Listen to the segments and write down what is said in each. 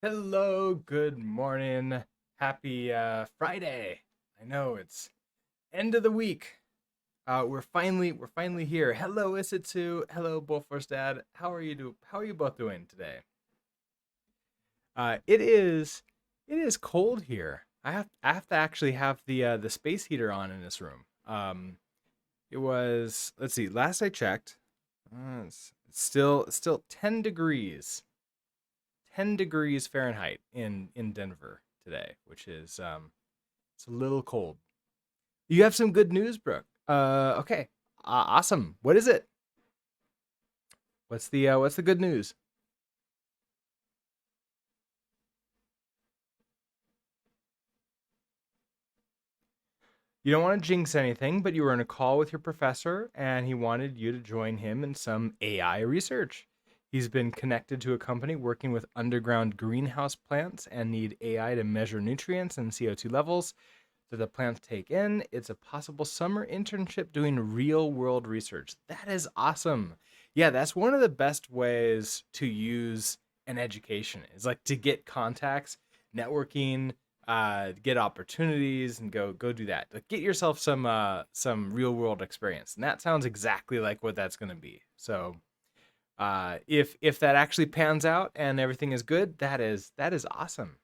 Hello, good morning. Happy Friday. I know it's end of the week. We're finally here. Hello, Isitsu. Hello, Bullforce Dad. How are you both doing today? It is cold here. I have to actually have the space heater on in this room. It was, let's see, last I checked, it's still 10 degrees. 10 degrees Fahrenheit in Denver today, which is it's a little cold. You have some good news, Brooke. Okay. Awesome. What is it? What's the good news? You don't want to jinx anything, but you were in a call with your professor and he wanted you to join him in some AI research. He's been connected to a company working with underground greenhouse plants and need AI to measure nutrients and CO2 levels that the plants take in. It's a possible summer internship doing real world research. That is awesome. Yeah, that's one of the best ways to use an education is like to get contacts, networking, get opportunities, and go do that. Like, get yourself some real world experience, and that sounds exactly like what that's going to be. So if that actually pans out and everything is good, that is awesome,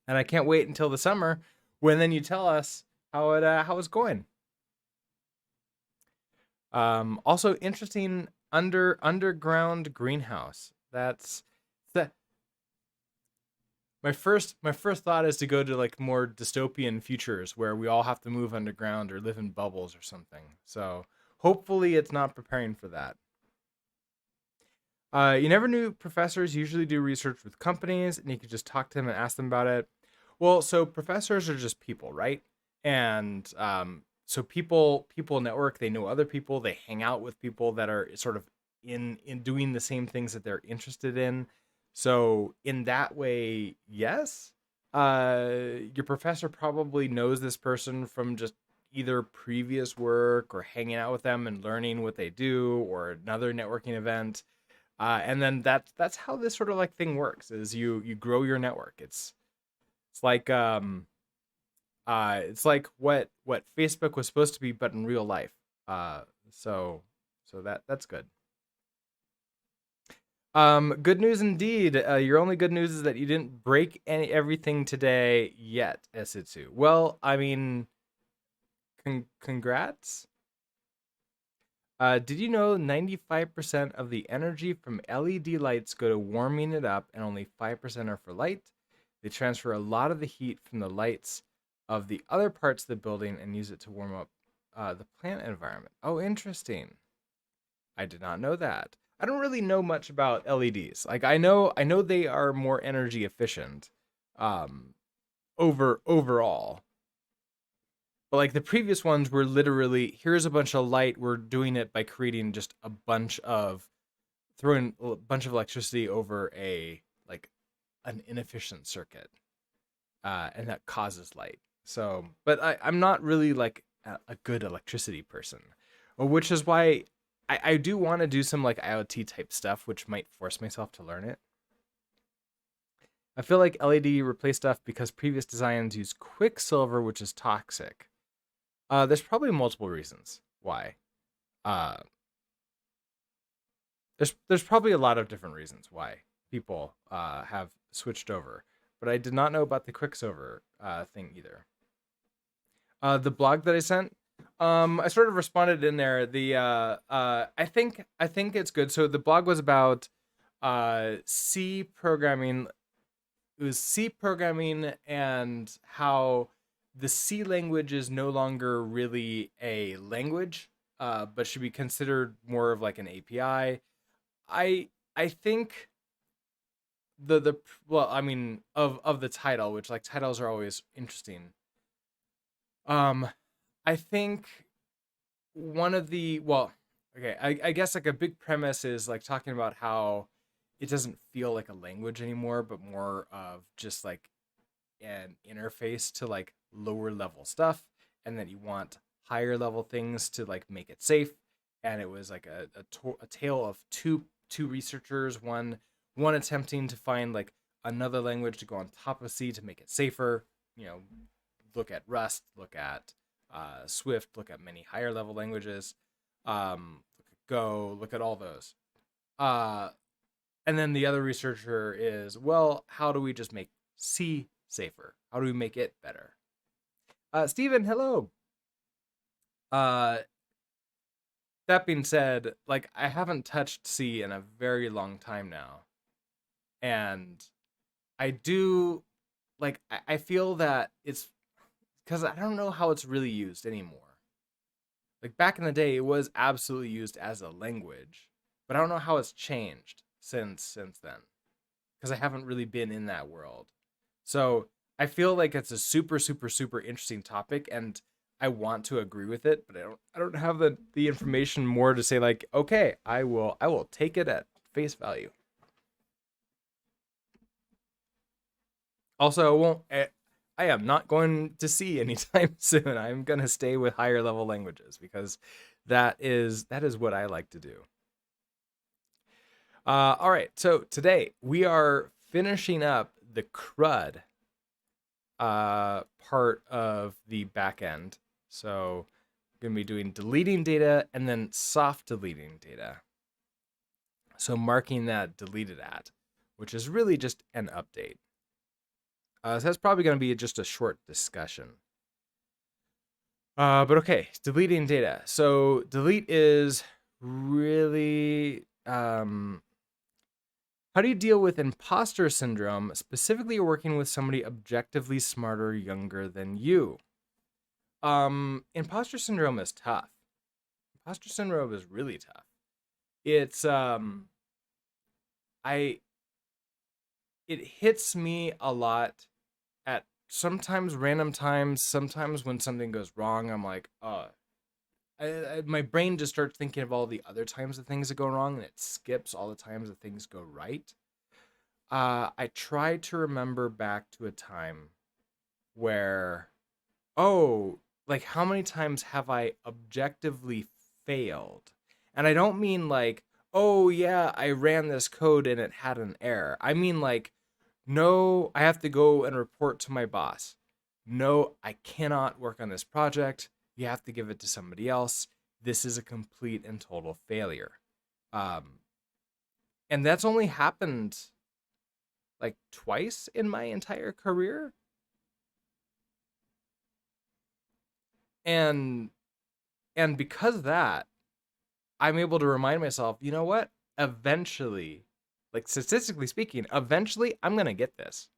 and I can't wait until the summer when then you tell us how it's going. Also interesting underground greenhouse. That's that. My first thought is to go to like more dystopian futures where we all have to move underground or live in bubbles or something. So hopefully it's not preparing for that. You never knew professors usually do research with companies, and you could just talk to them and ask them about it. Well, so professors are just people, right? And so people network. They know other people. They hang out with people that are sort of in doing the same things that they're interested in. So in that way, yes, your professor probably knows this person from just either previous work or hanging out with them and learning what they do or another networking event, and then that's how this sort of like thing works is you grow your network. It's like it's like what Facebook was supposed to be but in real life. Uh so so that's good. Good news indeed. Your only good news is that you didn't break everything today yet, Esitsu. Well, I mean, congrats. Did you know 95% of the energy from LED lights go to warming it up and only 5% are for light? They transfer a lot of the heat from the lights of the other parts of the building and use it to warm up the plant environment. Oh, interesting. I did not know that. I don't really know much about LEDs. Like I know they are more energy efficient um overall. But like the previous ones were literally here's a bunch of light. We're doing it by creating just a bunch of throwing a bunch of electricity over a like an inefficient circuit, and that causes light. So, but I'm not really like a good electricity person, which is why I do want to do some like IoT type stuff, which might force myself to learn it. I feel like LED replaced stuff because previous designs use quicksilver, which is toxic. There's probably multiple reasons why. Uh, there's probably a lot of different reasons why people have switched over, but I did not know about the quicksilver thing either. The blog that I sent, I sort of responded in there. I think it's good. So the blog was about C programming. It was C programming and how the C language is no longer really a language, but should be considered more of like an API. I think the well, I mean of the title, which like titles are always interesting. Um, I think one of the well, okay, I guess like a big premise is like talking about how it doesn't feel like a language anymore, but more of just like an interface to like lower level stuff, and that you want higher level things to like make it safe. And it was like a tale of two researchers, one attempting to find like another language to go on top of C to make it safer. Look at Rust, look at Swift, look at many higher level languages, look at Go, look at all those. And then the other researcher is, well, how do we just make C safer? How do we make it better? Stephen, hello. Uh, that being said, like I haven't touched C in a very long time now, and I do I feel that it's because I don't know how it's really used anymore. Like back in the day, it was absolutely used as a language, but I don't know how it's changed since then because I haven't really been in that world. So I feel like it's a super super super interesting topic, and I want to agree with it, but I don't have the information more to say like, okay, I will take it at face value. Also, I won't. I am not going to see anytime soon. I'm gonna stay with higher level languages because that is what I like to do. All right, so today we are finishing up the CRUD part of the backend. So we're gonna be doing deleting data and then soft deleting data. So marking that deleted at, which is really just an update. So that's probably going to be just a short discussion. But okay, deleting data. So delete is really how do you deal with imposter syndrome? Specifically, you're working with somebody objectively smarter, younger than you. Imposter syndrome is tough. Imposter syndrome is really tough. It's I it hits me a lot at sometimes random times. Sometimes when something goes wrong, I'm like, my brain just starts thinking of all the other times that things that go wrong, and it skips all the times that things go right. I try to remember back to a time where, oh, like how many times have I objectively failed? And I don't mean like, oh yeah, I ran this code and it had an error. I mean like, no, I have to go and report to my boss. No, I cannot work on this project. You have to give it to somebody else. This is a complete and total failure. Um, and that's only happened like twice in my entire career. And because of that, I'm able to remind myself, you know what? Eventually, like statistically speaking, eventually I'm going to get this.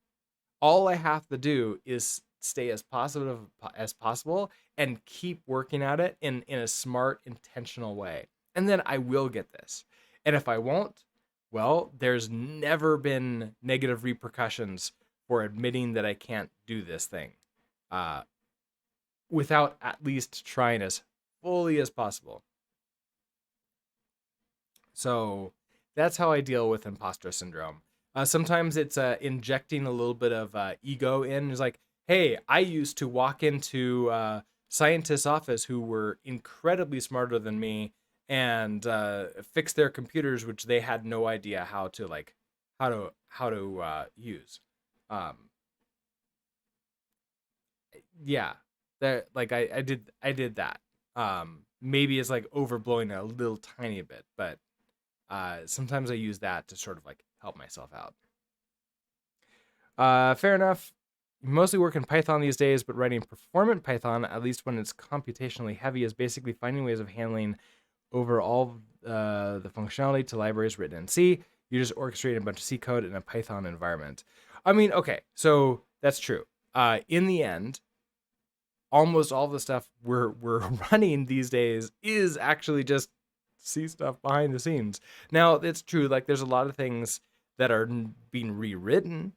All I have to do is stay as positive as possible and keep working at it in a smart, intentional way. And then I will get this. And if I won't, well, there's never been negative repercussions for admitting that I can't do this thing uh, without at least trying as fully as possible. So that's how I deal with imposter syndrome. Sometimes it's injecting a little bit of ego in. It's like, hey, I used to walk into scientists' office who were incredibly smarter than me and fix their computers, which they had no idea how to use. Um, yeah, that like I did that. Maybe it's like overblowing it a little tiny bit, but sometimes I use that to sort of like help myself out. Fair enough. Mostly work in Python these days, but writing performant Python, at least when it's computationally heavy, is basically finding ways of handling over all the functionality to libraries written in C. You just orchestrate a bunch of C code in a Python environment. I mean, okay, so that's true. In the end, almost all the stuff we're running these days is actually just C stuff behind the scenes. Now, it's true, like there's a lot of things that are being rewritten,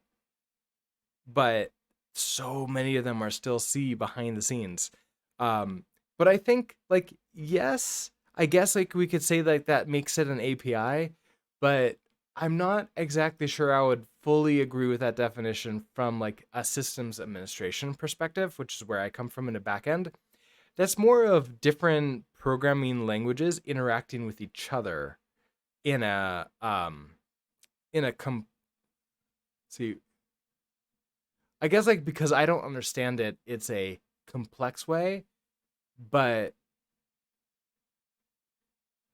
but so many of them are still C behind the scenes. Um, but I think like yes, I guess like we could say like that makes it an API, but I'm not exactly sure I would fully agree with that definition from like a systems administration perspective, which is where I come from in a backend. That's more of different programming languages interacting with each other in a see I guess like because I don't understand it, it's a complex way, but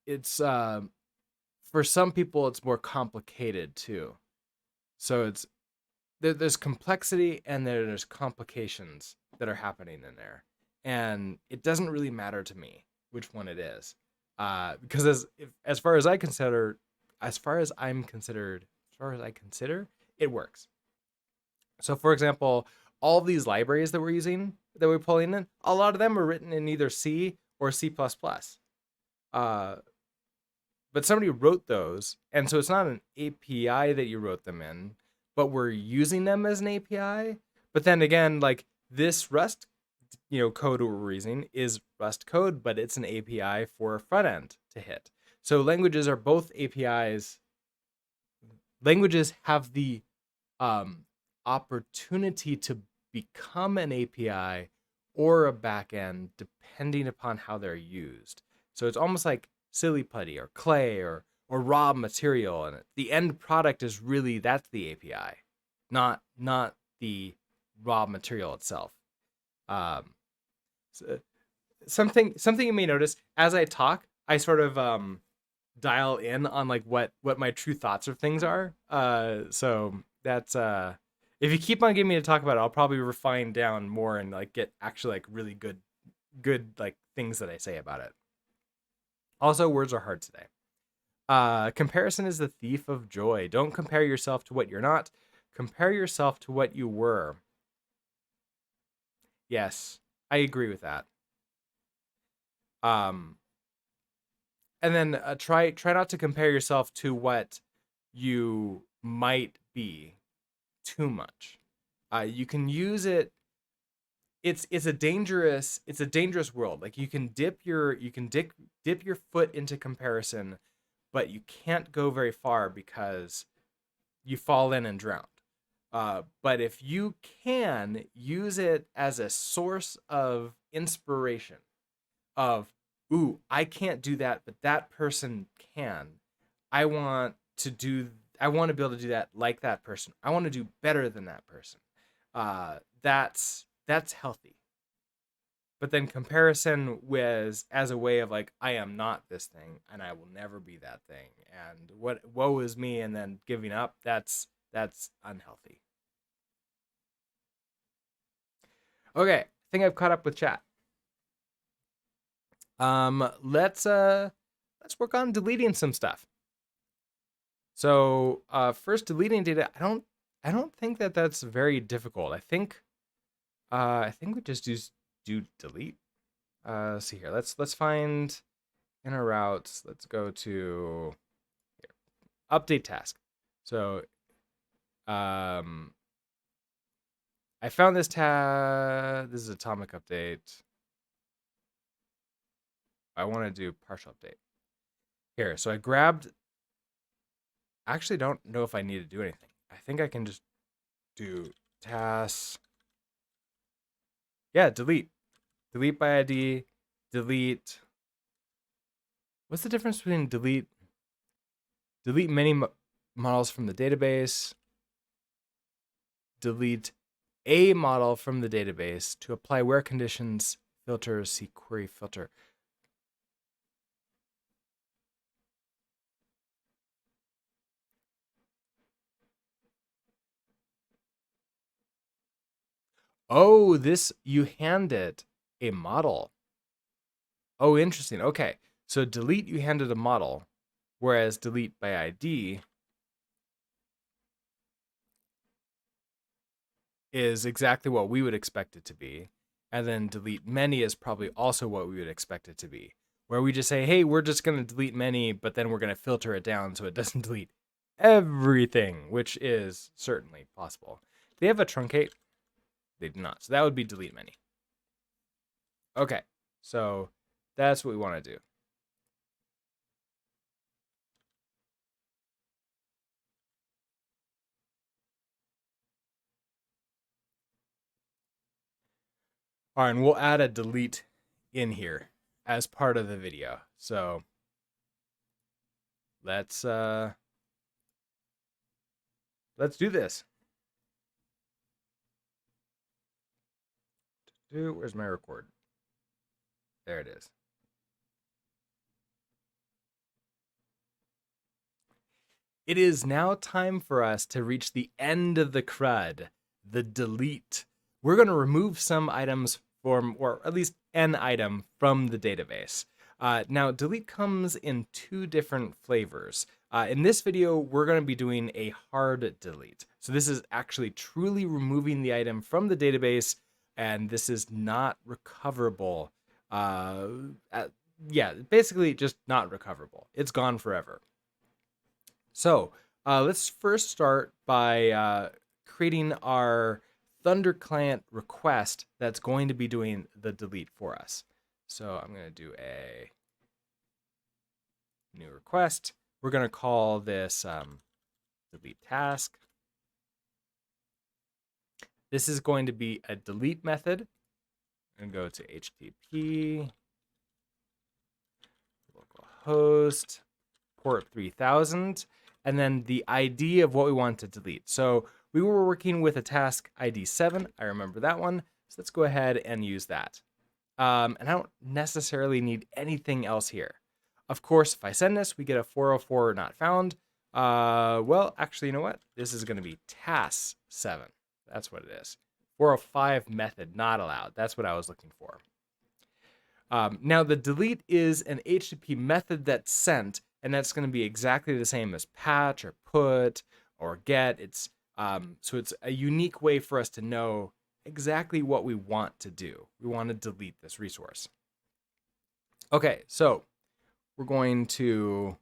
it's for some people it's more complicated too. So there's complexity and there's complications that are happening in there, and it doesn't really matter to me which one it is, because as far as I consider, as far as I consider, it works. So, for example, all these libraries that we're using, that we're pulling in, a lot of them are written in either C or C++. Uh, but somebody wrote those, and so it's not an API that you wrote them in, but we're using them as an API. But then again, like this Rust, code we're using is Rust code, but it's an API for a front end to hit. So languages are both APIs. Languages have the opportunity to become an API or a backend depending upon how they're used. So it's almost like silly putty or clay or raw material, and the end product is really that's the API, not the raw material itself. Um, so something you may notice as I talk, I sort of dial in on like what my true thoughts of things are. So that's if you keep on getting me to talk about it, I'll probably refine down more and like get actually like really good like things that I say about it. Also, words are hard today. Comparison is the thief of joy. Don't compare yourself to what you're not. Compare yourself to what you were. Yes, I agree with that. Um, and then try not to compare yourself to what you might be too much. You can use it. It's a dangerous world. Like dip your foot into comparison, but you can't go very far because you fall in and drown. But if you can use it as a source of inspiration, of ooh, I can't do that, but that person can. I want to do I want to be able to do that like that person. I want to do better than that person. That's healthy. But then comparison was as a way of like I am not this thing and I will never be that thing and what woe is me and then giving up, that's unhealthy. Okay, I think I've caught up with chat. Let's work on deleting some stuff. So first, deleting data. I don't think that that's very difficult. I think we just do delete. Let's see here. Let's find in our routes. Let's go to here, update task. So um, I found this tab. This is atomic update. I want to do partial update here. So I grabbed. I actually don't know if I need to do anything. I think I can just do tasks. Yeah, delete. Delete by ID. Delete. What's the difference between delete many models from the database, delete a model from the database to apply where conditions, filters, see query filter. Oh, this you hand it a model. Oh, interesting. Okay. So delete you handed a model, whereas delete by ID is exactly what we would expect it to be. And then delete many is probably also what we would expect it to be. Where we just say, hey, we're just going to delete many, but then we're going to filter it down so it doesn't delete everything, which is certainly possible. They have a truncate? They do not. So that would be delete many. Okay. So that's what we want to do. All right, and we'll add a delete in here as part of the video. So let's do this. Where's my record? There it is. It is now time for us to reach the end of the CRUD, the delete. We're going to remove some items from, or at least an item from the database. Now, delete comes in two different flavors. In this video, we're going to be doing a hard delete. So this is actually truly removing the item from the database, and this is not recoverable. Yeah, basically just not recoverable. It's gone forever. So let's first start by creating our Thunder client request that's going to be doing the delete for us. So I'm going to do a new request. We're going to call this delete task. This is going to be a delete method. I'm going to go to HTTP, localhost, port 3000, and then the ID of what we want to delete. So we were working with a task ID 7. I remember that one. So let's go ahead and use that. And I don't necessarily need anything else here. Of course, if I send this, we get a 404 not found. Well, actually, you know what? This is going to be task 7. That's what it is. 405 method not allowed. That's what I was looking for. Now, the delete is an HTTP method that's sent, and that's going to be exactly the same as patch or put or get. So it's a unique way for us to know exactly what we want to do. We want to delete this resource. Okay, so we're going to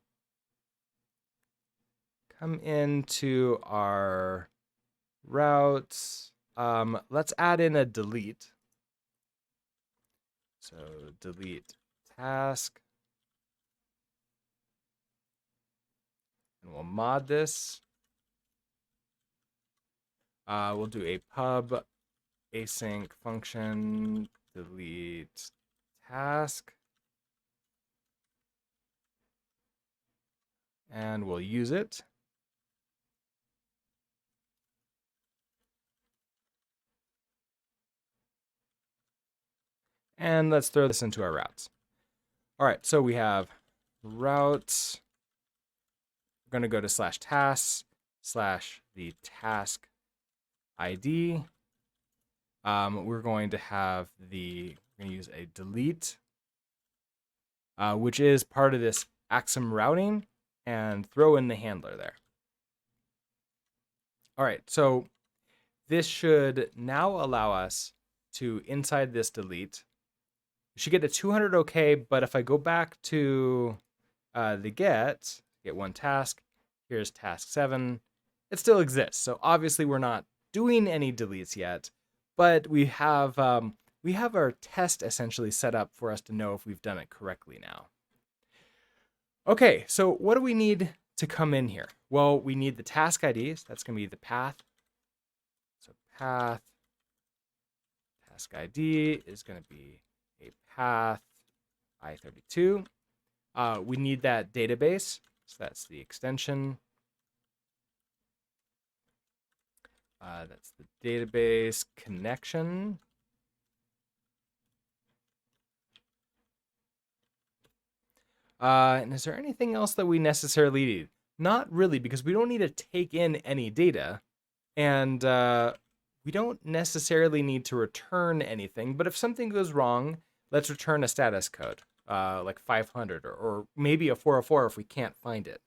come into our routes. Let's add in a delete. So delete task. And we'll mod this. We'll do a pub async function delete task. And we'll use it. And let's throw this into our routes. All right, so we have routes. We're going to go to /tasks / the task ID. We're going to have we're going to use a delete, which is part of this Axum routing, and throw in the handler there. All right, so this should now allow us to, inside this delete, we should get to 200 OK, but if I go back to the get one task, here's task 7, it still exists. So obviously we're not doing any deletes yet, but we have our test essentially set up for us to know if we've done it correctly now. Okay, so what do we need to come in here? Well, we need the task ID. So that's going to be the path. So path task ID is going to be a path I32. We need that database. So that's the extension. That's the database connection. And is there anything else that we necessarily need? Not really, because we don't need to take in any data, and we don't necessarily need to return anything. But if something goes wrong, let's return a status code, like 500 or maybe a 404 if we can't find it.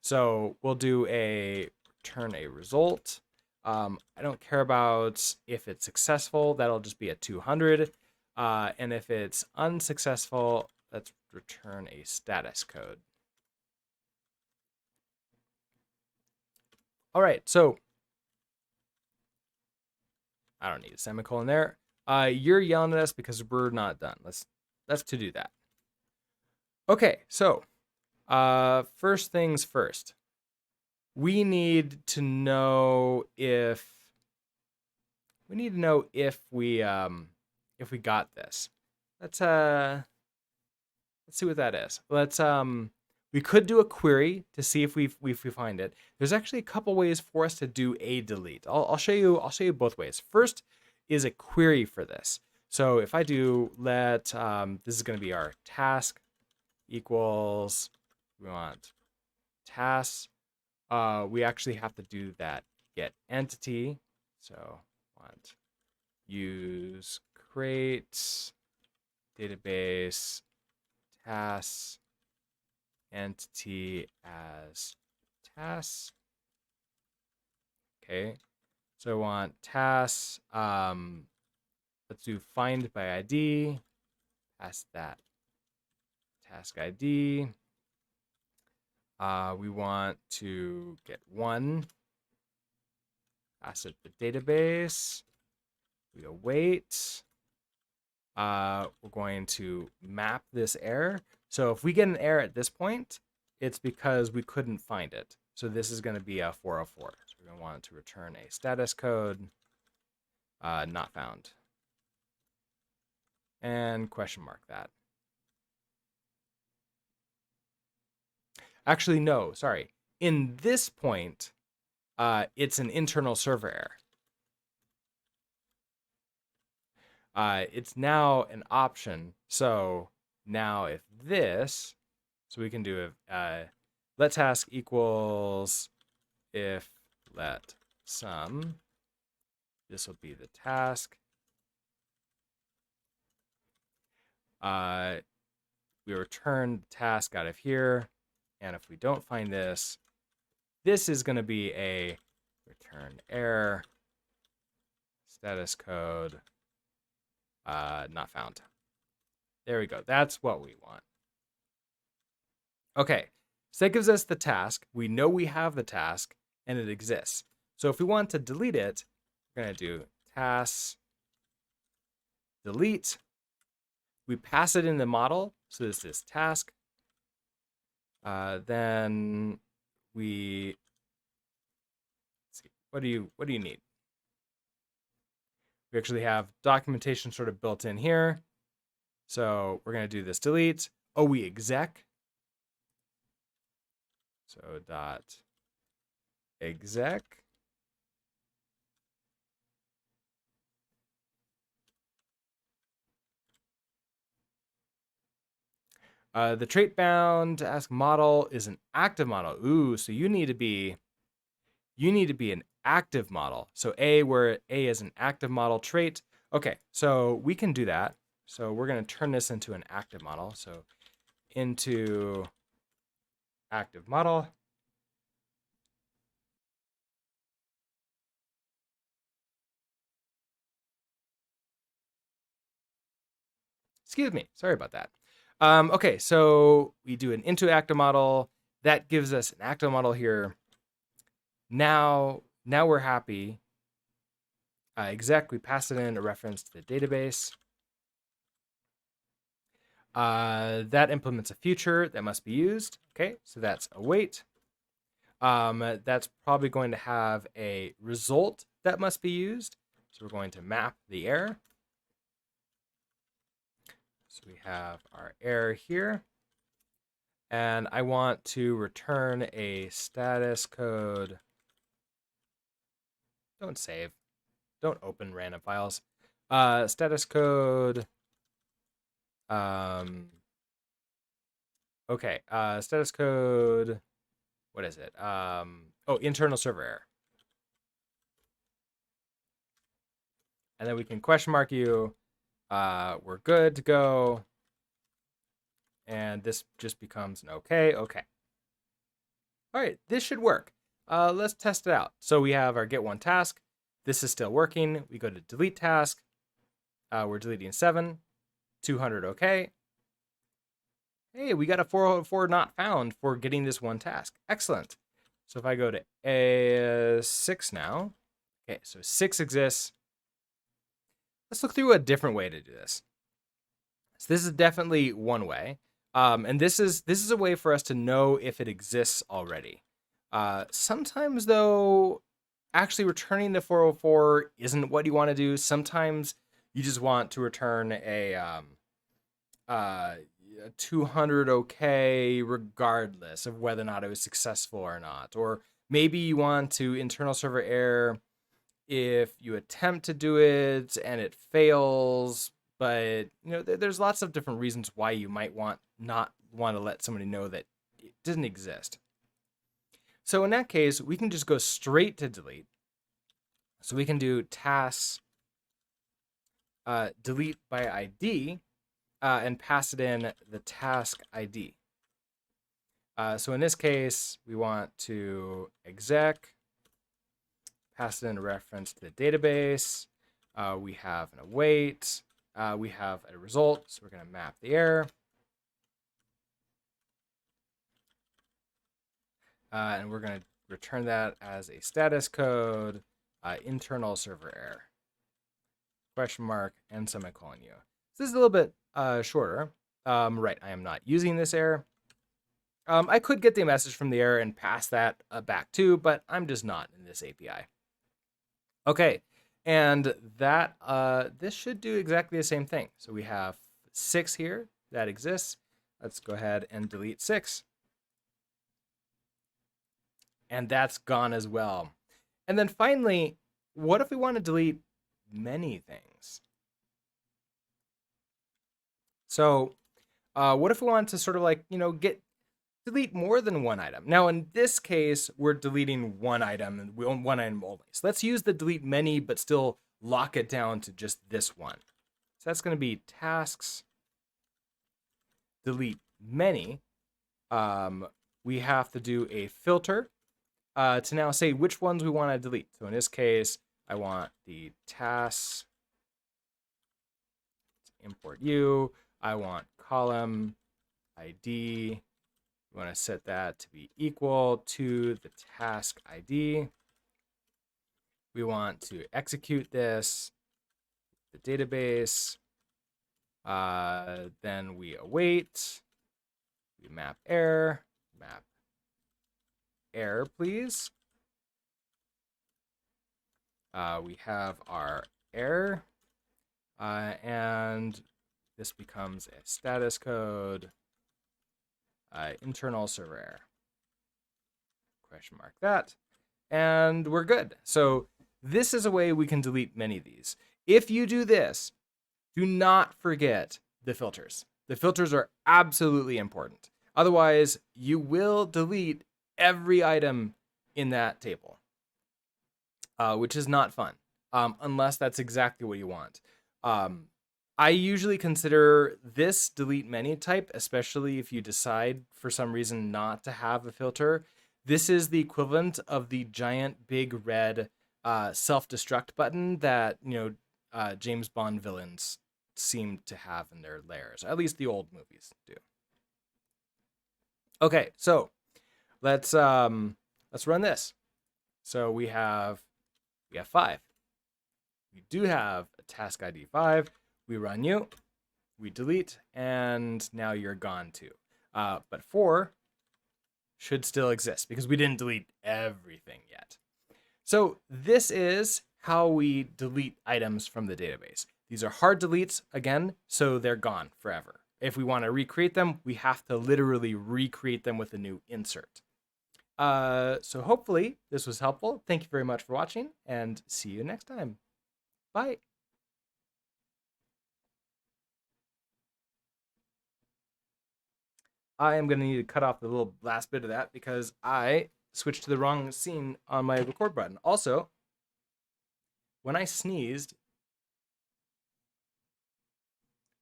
So we'll do a return a result. I don't care about if it's successful. That'll just be a 200. And if it's unsuccessful, let's return a status code. All right, so I don't need a semicolon there. You're yelling at us because we're not done. Let's to do that. Okay, so first things first. We need to know if we got this. Let's see what that is. We could do a query to see if we find it. There's actually a couple ways for us to do a delete. I'll show you both ways. First is a query for this. So if I do let, this is going to be our task equals, we want tasks. We actually have to do that get entity. So want use create database tasks entity as tasks. Okay. So I want tasks. Let's do find by ID. Pass that task ID. We want to get one. Pass it the database. We await. We're going to map this error. So if we get an error at this point, it's because we couldn't find it. So this is going to be a 404. So we're going to want it to return a status code not found. And question mark that. Actually, no, sorry. In this point, it's an internal server error. It's now an option. So now if this, so we can do let task equals if let sum, this will be the task. We return the task out of here. And if we don't find this, this is going to be a return error, status code, not found. There we go. That's what we want. Okay, so that gives us the task. We know we have the task, and it exists. So if we want to delete it, we're going to do tasks delete. We pass it in the model, so this is task. Then we, let's see, what do you need? We actually have documentation sort of built in here. So we're going to do this delete. Oh, we exec. So dot exec. The trait bound ask model is an active model. Ooh, so you need to be an active model. So where A is an active model trait. Okay, so we can do that. So we're going to turn this into an active model. So into active model. Excuse me, sorry about that. Okay, so we do an into active model. That gives us an active model here. Now we're happy. Exec, we pass it in a reference to the database. That implements a future that must be used. Okay, so that's await. That's probably going to have a result that must be used. So we're going to map the error. So we have our error here. And I want to return a status code. Don't save. Don't open random files. Status code. Okay. Status code. What is it? Internal server error. And then we can question mark you. We're good to go. And this just becomes an okay. Okay. All right, this should work. Let's test it out. So we have our get one task. This is still working. We go to delete task. We're deleting 7. 200 okay. Hey, we got a 404 not found for getting this one task. Excellent. So if I go to A6 now, okay, so 6 exists. Let's look through a different way to do this. So this is definitely one way. And this is a way for us to know if it exists already. Sometimes though, actually returning the 404 isn't what you want to do. Sometimes you just want to return a 200 okay regardless of whether or not it was successful or not. Or maybe you want to internal server error if you attempt to do it and it fails, but there's lots of different reasons why you might not want to let somebody know that it doesn't exist. So in that case, we can just go straight to delete. So we can do tasks delete by ID and pass it in the task ID. So in this case, we want to exec, pass it in a reference to the database. We have an await. We have a result, so we're going to map the error. And we're going to return that as a status code, internal server error, question mark, and semicolon u. So this is a little bit shorter. Right, I am not using this error. I could get the message from the error and pass that back too, but I'm just not in this API. Okay, and that this should do exactly the same thing. So we have 6 here that exists. Let's go ahead and delete 6. And that's gone as well. And then finally, what if we want to delete many things? So what if we want to sort of like, delete more than one item? Now, in this case, we're deleting one item and we own one item only. So let's use the delete many, but still lock it down to just this one. So that's going to be tasks delete many. We have to do a filter to now say which ones we want to delete. So in this case, I want the tasks import u. I want column ID. We want to set that to be equal to the task ID. We want to execute this, the database. Then we await. We map error, please. We have our error, and this becomes a status code, internal server error, question mark that, and we're good. So this is a way we can delete many of these. If you do this, do not forget the filters. The filters are absolutely important. Otherwise, you will delete every item in that table, which is not fun, unless that's exactly what you want. I usually consider this delete many type, especially if you decide for some reason not to have a filter. This is the equivalent of the giant big red self-destruct button that James Bond villains seem to have in their lairs. At least the old movies do. Okay, so let's run this. So we have 5. We do have a task ID 5. We run you, we delete, and now you're gone too. But 4 should still exist because we didn't delete everything yet. So this is how we delete items from the database. These are hard deletes, again, so they're gone forever. If we want to recreate them, we have to literally recreate them with a new insert. So hopefully this was helpful. Thank you very much for watching, and see you next time. Bye. I am going to need to cut off the little last bit of that because I switched to the wrong scene on my record button. Also, when I sneezed,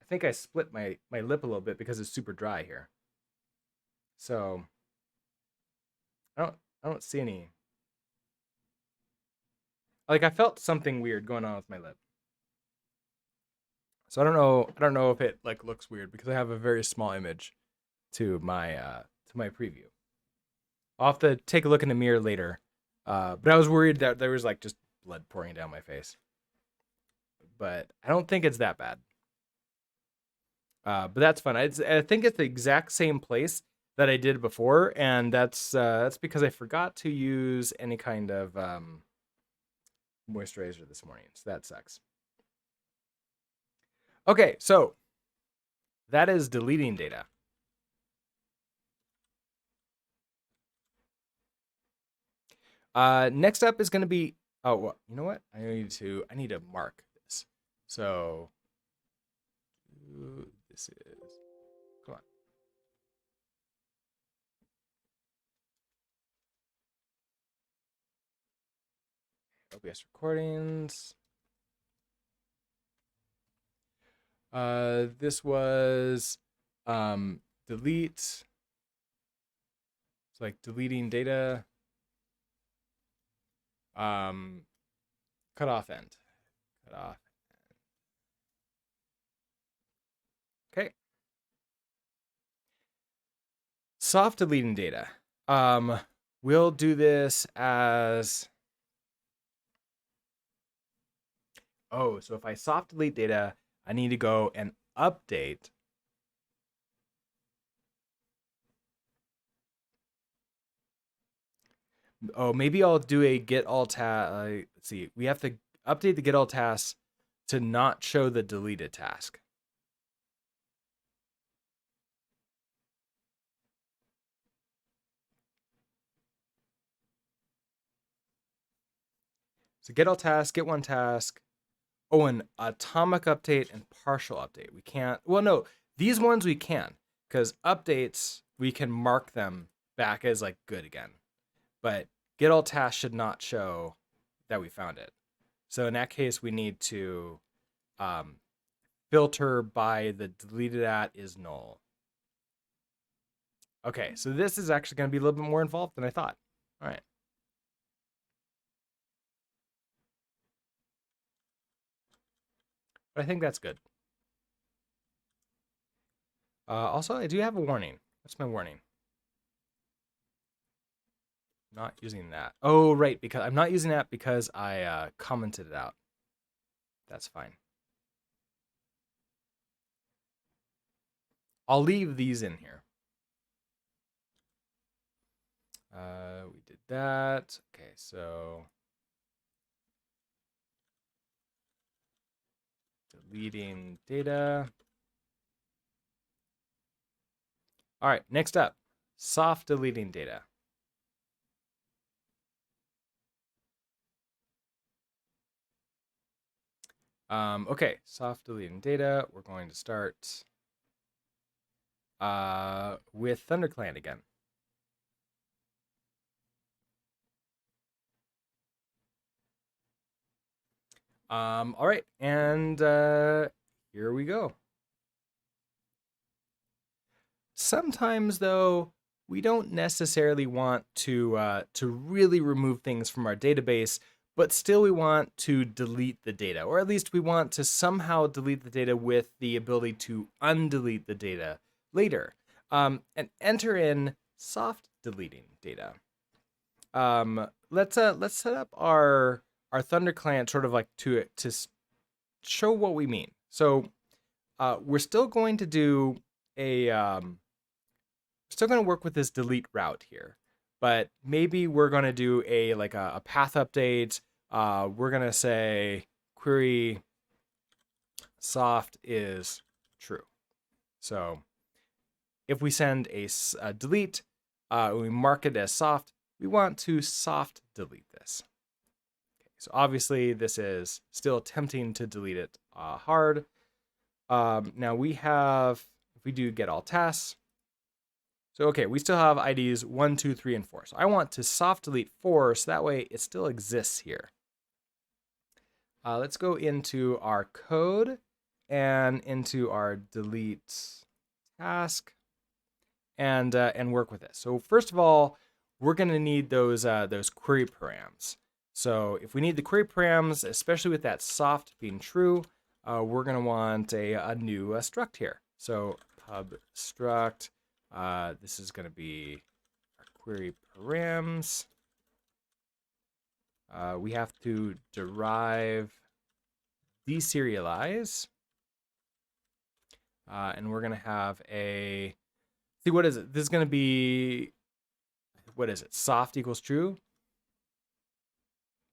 I think I split my lip a little bit because it's super dry here. So I don't see any. Like, I felt something weird going on with my lip. So I don't know if it like looks weird because I have a very small image to my preview. I'll have to take a look in the mirror later. But I was worried that there was like just blood pouring down my face. But I don't think it's that bad. But that's fun. I think it's the exact same place that I did before, and that's because I forgot to use any kind of moisturizer this morning. So that sucks. Okay, so that is deleting data. Next up is going to be, oh, well, you know what? I need to mark this. So who this is. Come on. OBS recordings. This was delete. It's like deleting data. Cut off end. Cut off. Okay. Soft deleting data. We'll do this as. Oh, so if I soft delete data, I need to go and update. Oh, maybe I'll do a get all task. Let's see. We have to update the get all tasks to not show the deleted task. So get all tasks, get one task. Oh, an atomic update and partial update. We can't. Well, no, these ones we can, because updates we can mark them back as like good again. But get all tasks should not show that we found it. So in that case, we need to filter by the deleted at is null. Okay, so this is actually going to be a little bit more involved than I thought. All right. But I think that's good. Also, I do have a warning. What's my warning? Not using that. Oh, right, because I'm not using that because I commented it out. That's fine. I'll leave these in here. We did that. Okay, so deleting data. All right, next up, soft deleting data. Okay, soft deleting data. We're going to start with ThunderClan again. All right, and here we go. Sometimes, though, we don't necessarily want to really remove things from our database, but still we want to delete the data, or at least we want to somehow delete the data with the ability to undelete the data later, and enter in soft deleting data. Let's set up our Thunder client sort of like to show what we mean. So we're still going to do still going to work with this delete route here, but maybe we're going to do a path update. We're going to say query soft is true. So if we send a delete, we mark it as soft, we want to soft delete this. Okay, so obviously this is still attempting to delete it hard. Now we have, if we do get all tasks, so okay, we still have IDs 1, 2, 3, and 4. So I want to soft delete 4 so that way it still exists here. Let's go into our code and into our delete task and work with this. So first of all, we're going to need those query params. So if we need the query params, especially with that soft being true, we're going to want a new struct here. So pub struct. This is going to be our query params. We have to derive deserialize. And we're going to have a, see, what is it? This is going to be, what is it? Soft equals true?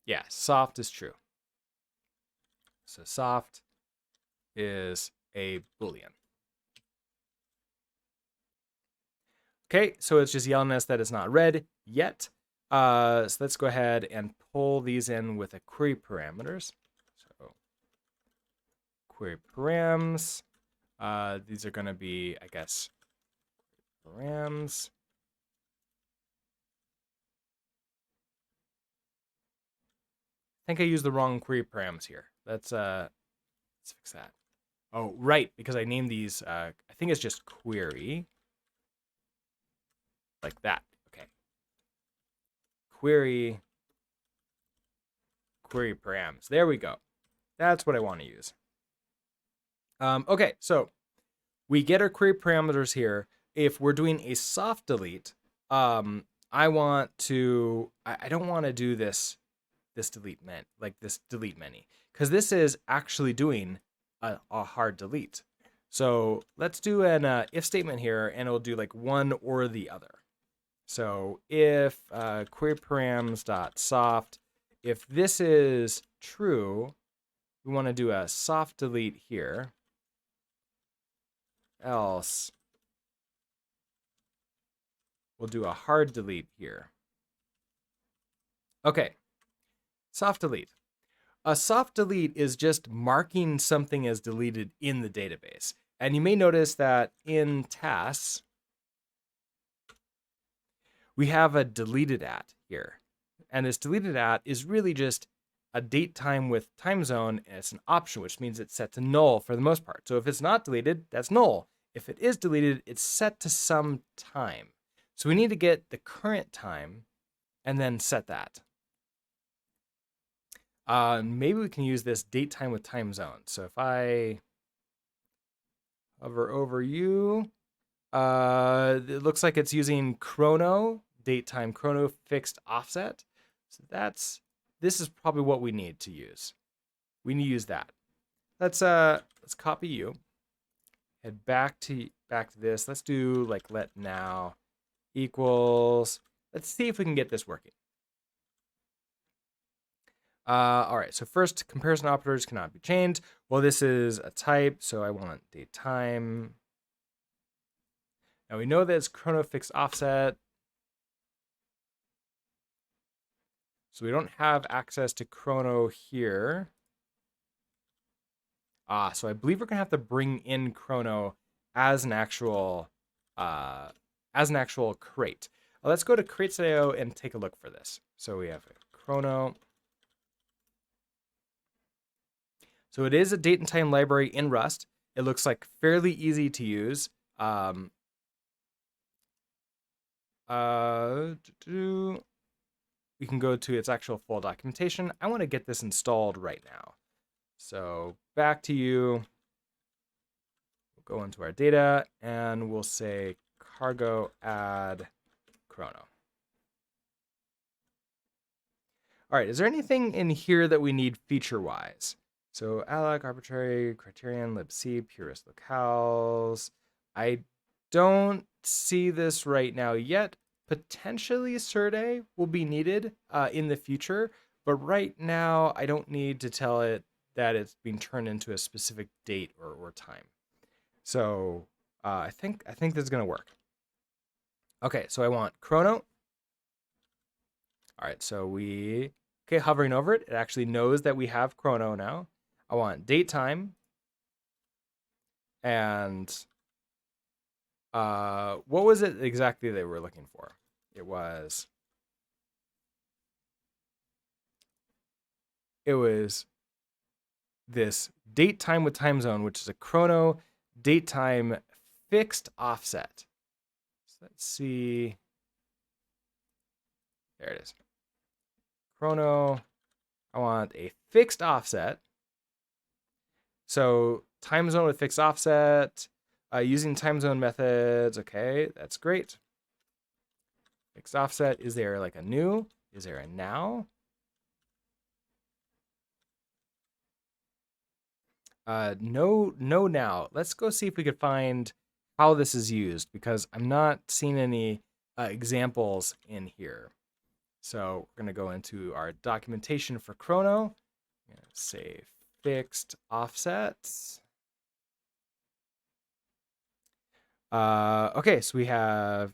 Yeah, soft is true. So soft is a Boolean. Okay, so it's just yelling us that it's not read yet. So let's go ahead and pull these in with a query parameters. So query params. These are going to be, I guess, params. I think I used the wrong query params here. Let's fix that. Oh, right, because I named these, I think it's just query. Like that. Okay. Query params. There we go. That's what I want to use. Okay, so we get our query parameters here. If we're doing a soft delete, I don't want to do this delete many, because this is actually doing a hard delete. So let's do an if statement here, and it'll do like one or the other. So if query params dot soft, if this is true, we want to do a soft delete here. Else, we'll do a hard delete here. Okay, soft delete. A soft delete is just marking something as deleted in the database. And you may notice that in tasks, we have a deleted at here. And this deleted at is really just a date time with time zone, and it's an option, which means it's set to null for the most part. So if it's not deleted, that's null. If it is deleted, it's set to some time. So we need to get the current time and then set that. Maybe we can use this date time with time zone. So if I hover over you, it looks like it's using chrono, date time chrono fixed offset. So this is probably what we need to use. We need to use that. Let's copy you. Head back to this. Let's do like let now equals. Let's see if we can get this working. All right, so first, comparison operators cannot be changed. Well, this is a type, so I want date time. Now we know that it's chrono fixed offset. So we don't have access to chrono here. So I believe we're gonna have to bring in chrono as an actual crate. Let's go to crates.io and take a look for this. So we have chrono. So it is a date and time library in Rust. It looks like fairly easy to use. We can go to its actual full documentation. I want to get this installed right now. So back to you. We'll go into our data and we'll say cargo add chrono. All right, is there anything in here that we need feature-wise? So alloc, arbitrary, criterion, libc, purist locales. I don't see this right now yet. Potentially Serde will be needed in the future, but right now I don't need to tell it that it's being turned into a specific date or time. So I think this is gonna work. Okay, so I want chrono. All right, so hovering over it, it actually knows that we have chrono now. I want date time. And what was it exactly they were looking for? It was this date time with time zone, which is a chrono date time fixed offset. So let's see. There it is. Chrono. I want a fixed offset. So time zone with fixed offset, using time zone methods. Okay, that's great. Fixed offset. Is there like a new? Is there a now? No now. Let's go see if we could find how this is used, because I'm not seeing any examples in here. So we're going to go into our documentation for chrono. I'm going to say fixed offsets. Okay, so we have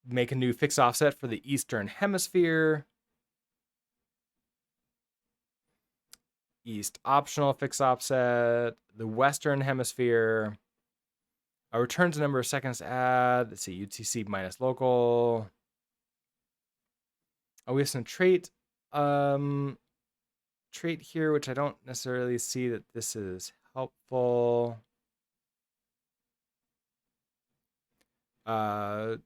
make a new fixed offset for the Eastern Hemisphere. east optional fixed offset. The Western Hemisphere. Returns the number of seconds to add. Let's see, UTC minus local. Oh, we have some trait here, which I don't necessarily see that this is helpful. Okay.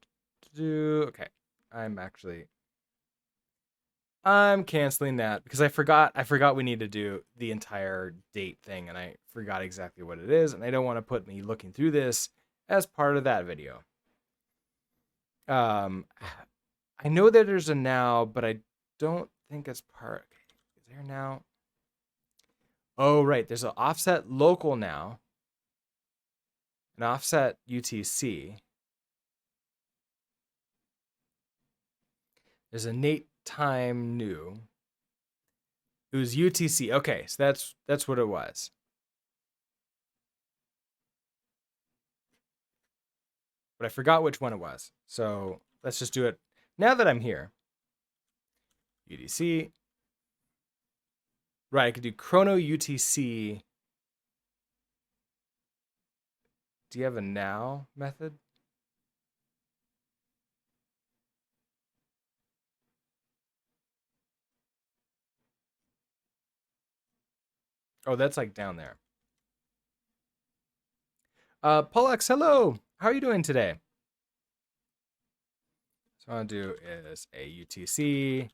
I'm canceling that because I forgot we need to do the entire date thing, and I forgot exactly what it is, and I don't want to put me looking through this as part of that video. I know that there's a now, but I don't think it's part. Okay, is there now? Oh, right. There's an offset local now, an offset UTC. There's a Nate time new. It was UTC. Okay, so that's what it was. But I forgot which one it was. So let's just do it now that I'm here. UTC. Right, I could do chrono UTC. Do you have a now method? Oh, that's like down there. Pollux, hello. How are you doing today? So what I want to do is a UTC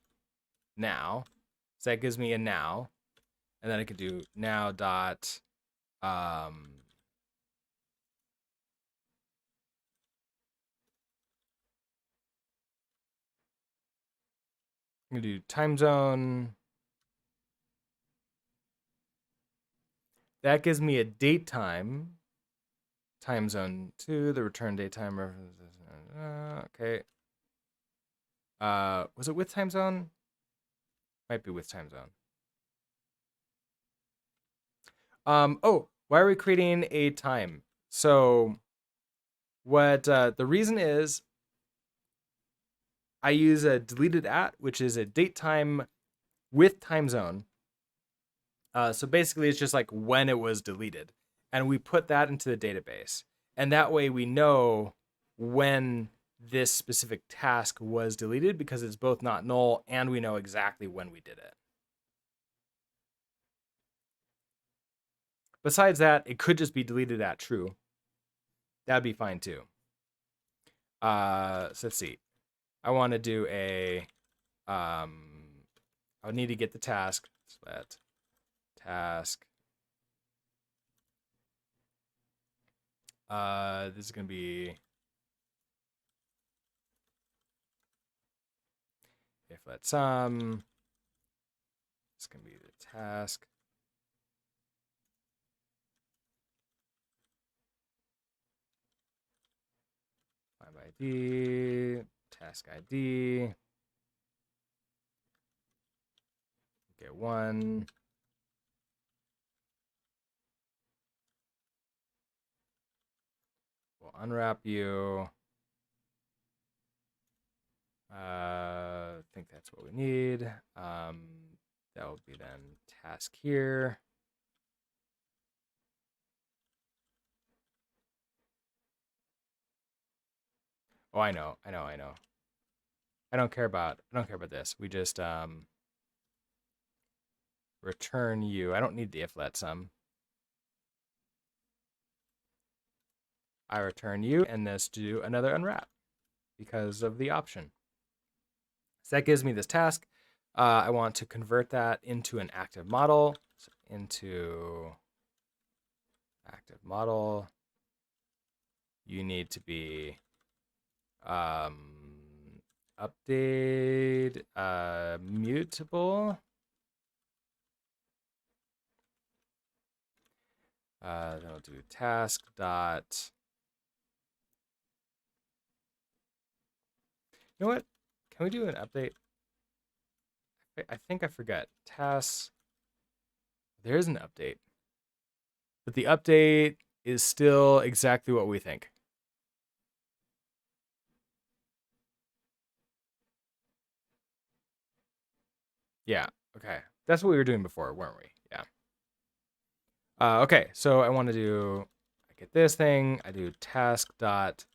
now. So that gives me a now. And then I could do now dot I'm gonna do time zone. That gives me a date time zone 2, the return date time reference. Okay. Was it with time zone? Might be with time zone. Oh, why are we creating a time? So what the reason is I use a deleted at, which is a date time with time zone. So basically it's just like when it was deleted. And we put that into the database. And that way we know when this specific task was deleted because it's both not null and we know exactly when we did it. Besides that, it could just be deleted at true. That'd be fine too. So let's see. I want to do a I would need to get the task. So let task. This is gonna be if let sum. It's gonna be the task. Find ID, task ID. Get one. We'll unwrap you. I think that's what we need. That will be then task here. Oh, I know. I don't care about this. We just return you. I don't need the if let sum. I return you and this do another unwrap because of the option. So that gives me this task. I want to convert that into an active model. So into active model, you need to be update mutable. Then we'll do task dot. You know what? Can we do an update? I think I forgot. Tasks. There is an update. But the update is still exactly what we think. Yeah, okay. That's what we were doing before, weren't we? Yeah. Okay, so I want to do, I get this thing, I do task dot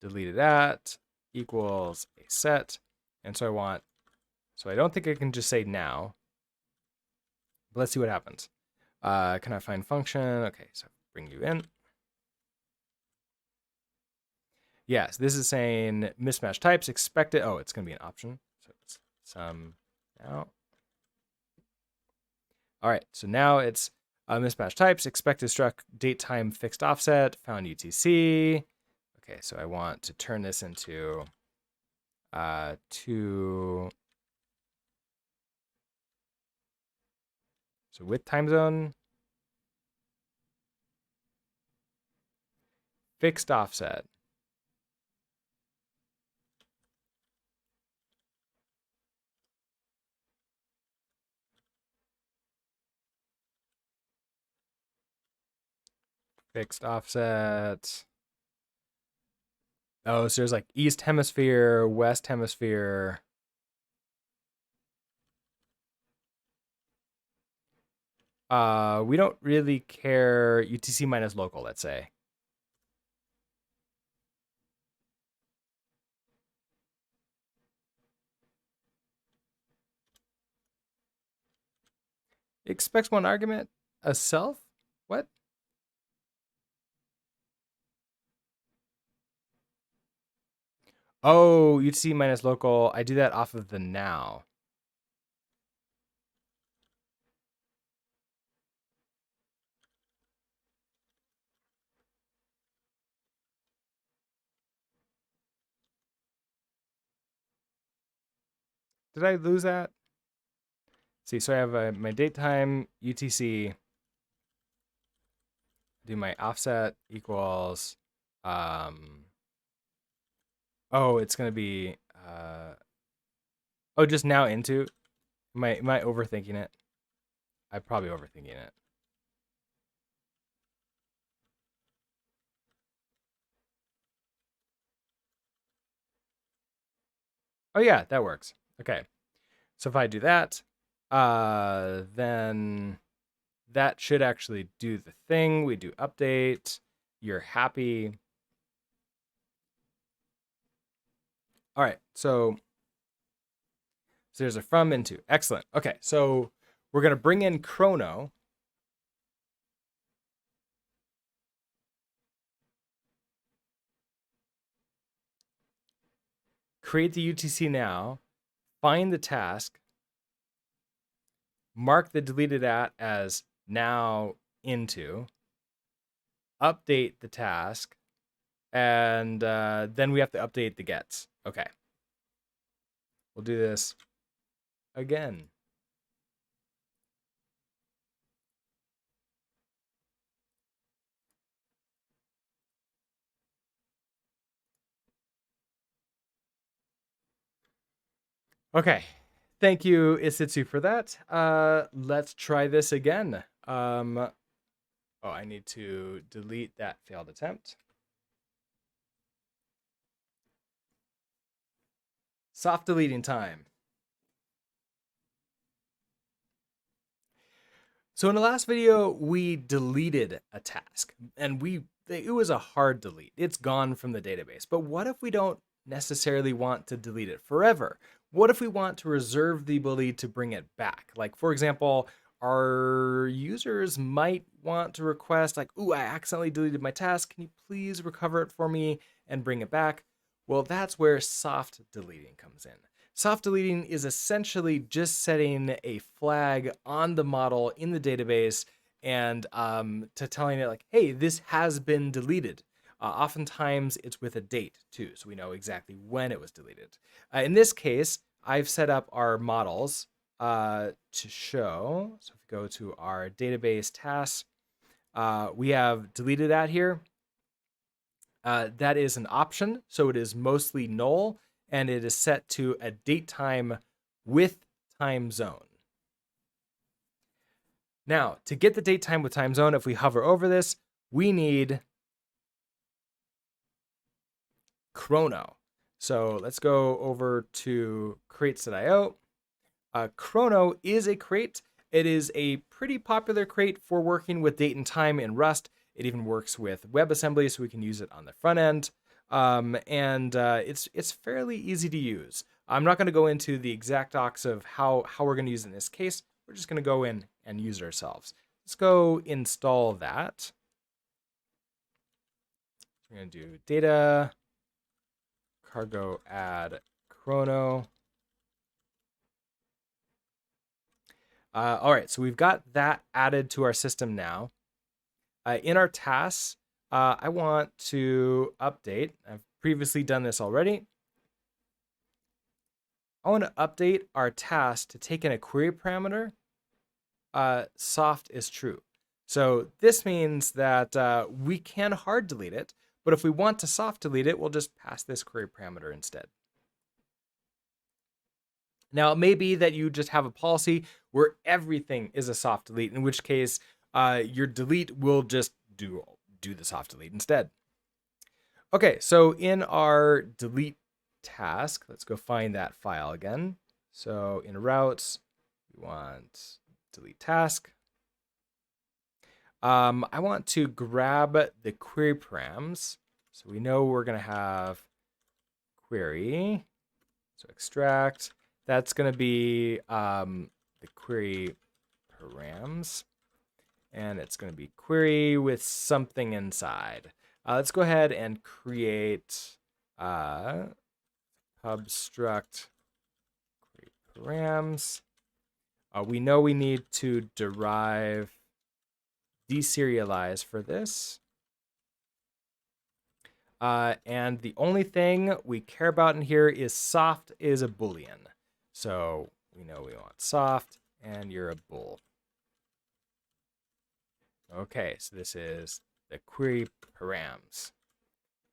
deleted at equals a set. And so I want, so I don't think I can just say now, but let's see what happens. Can I find function? Okay, so bring you in. Yes, this is saying mismatch types expected. Oh, it's going to be an option. So it's some now. All right, so now it's mismatch types expected struct date time fixed offset found UTC. Okay, so I want to turn this into two. So with time zone, fixed offset. Fixed offset. Oh, so there's like East Hemisphere, West Hemisphere. We don't really care UTC minus local, let's say. Expects one argument, a self? What? Oh, UTC minus local. I do that off of the now. Did I lose that? See, so I have my date time UTC. Do my offset equals. Oh, it's gonna be. Oh, just now into. Am I overthinking it? I'm probably overthinking it. Oh yeah, that works. Okay. So if I do that, then that should actually do the thing. We do update. You're happy. All right. So there's a from into. Excellent. Okay. So we're going to bring in chrono. Create the UTC now. Find the task. Mark the deleted at as now into. Update the task. And then we have to update the gets. Okay. We'll do this again. Okay. Thank you, Isitsu, for that. Let's try this again. Oh, I need to delete that failed attempt. Soft deleting time. So in the last video, we deleted a task and it was a hard delete. It's gone from the database. But what if we don't necessarily want to delete it forever? What if we want to reserve the ability to bring it back? Like, for example, our users might want to request like, ooh, I accidentally deleted my task. Can you please recover it for me and bring it back? Well, that's where soft deleting comes in. Soft deleting is essentially just setting a flag on the model in the database and to telling it like, hey, this has been deleted. Oftentimes it's with a date too, so we know exactly when it was deleted. In this case, I've set up our models to show. So if we go to our database tasks, we have deleted that here. That is an option, so it is mostly null, and it is set to a date time with time zone. Now, to get the date time with time zone, if we hover over this, we need chrono. So let's go over to crates.io. Chrono is a crate It is a pretty popular crate for working with date and time in Rust. It even works with WebAssembly, so we can use it on the front end. It's fairly easy to use. I'm not going to go into the exact docs of how we're going to use it in this case. We're just going to go in and use it ourselves. Let's go install that. We're going to do data, cargo add chrono. All right, so we've got that added to our system now. In our tasks, I want to update. I've previously done this already. I want to update our task to take in a query parameter. Soft is true. So this means that we can hard delete it, but if we want to soft delete it, we'll just pass this query parameter instead. Now, it may be that you just have a policy where everything is a soft delete, in which case your delete will just do the soft delete instead. Okay, so in our delete task, let's go find that file again. So in routes, we want delete task. I want to grab the query params. So we know we're going to have query. So extract. That's going to be the query params. And it's going to be query with something inside. Let's go ahead and create pub struct query params. We know we need to deserialize for this. And the only thing we care about in here is soft is a boolean. So we know we want soft and you're a bool. Okay, so this is the query params.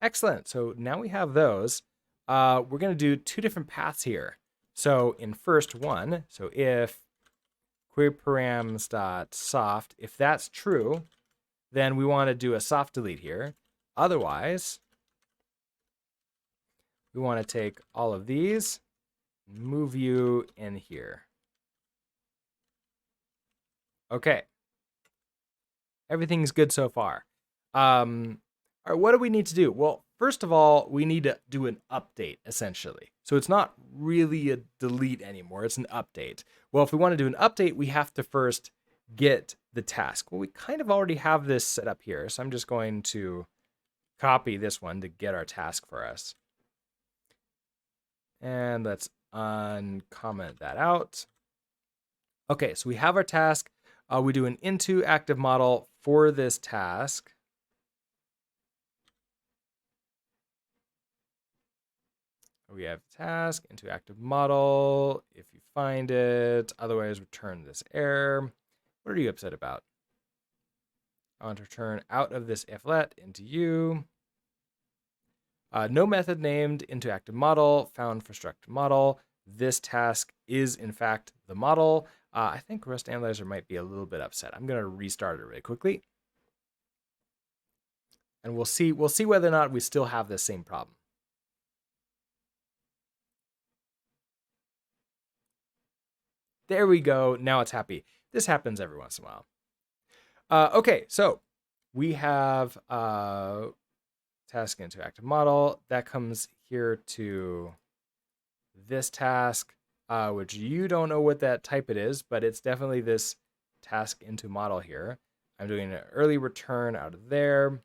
Excellent. So now we have those. We're going to do two different paths here. So in first one, so if query params.soft, if that's true, then we want to do a soft delete here. Otherwise, we want to take all of these, move you in here. Okay. Everything's good so far. All right, what do we need to do? Well, first of all, we need to do an update, essentially. So it's not really a delete anymore. It's an update. Well, if we want to do an update, we have to first get the task. Well, we kind of already have this set up here. So I'm just going to copy this one to get our task for us. And let's uncomment that out. Okay, so we have our task. We do an into active model for this task. We have task into active model. If you find it, otherwise return this error. What are you upset about? I want to return out of this iflet into you. No method named into active model found for struct model. This task is in fact the model. I think Rust Analyzer might be a little bit upset. I'm going to restart it really quickly. And we'll see whether or not we still have the same problem. There we go. Now it's happy. This happens every once in a while. Okay, so we have task into active model. That comes here to this task. Which you don't know what that type it is, but it's definitely this task into model here. I'm doing an early return out of there.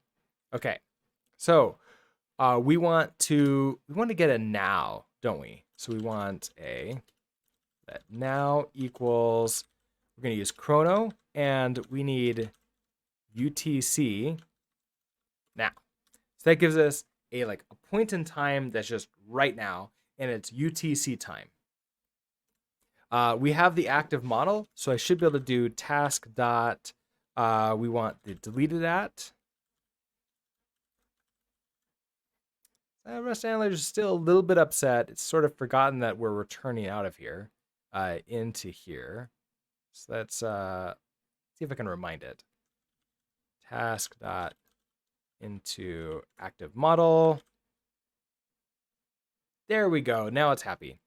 Okay, so we want to get a now, don't we? So we want that now equals, we're going to use chrono, and we need UTC now. So that gives us a point in time that's just right now, and it's UTC time. We have the active model, so I should be able to do task dot, we want the deleted at. Rust Analyzer is still a little bit upset. It's sort of forgotten that we're returning out of here into here. So let's see if I can remind it. Task dot into active model. There we go. Now it's happy.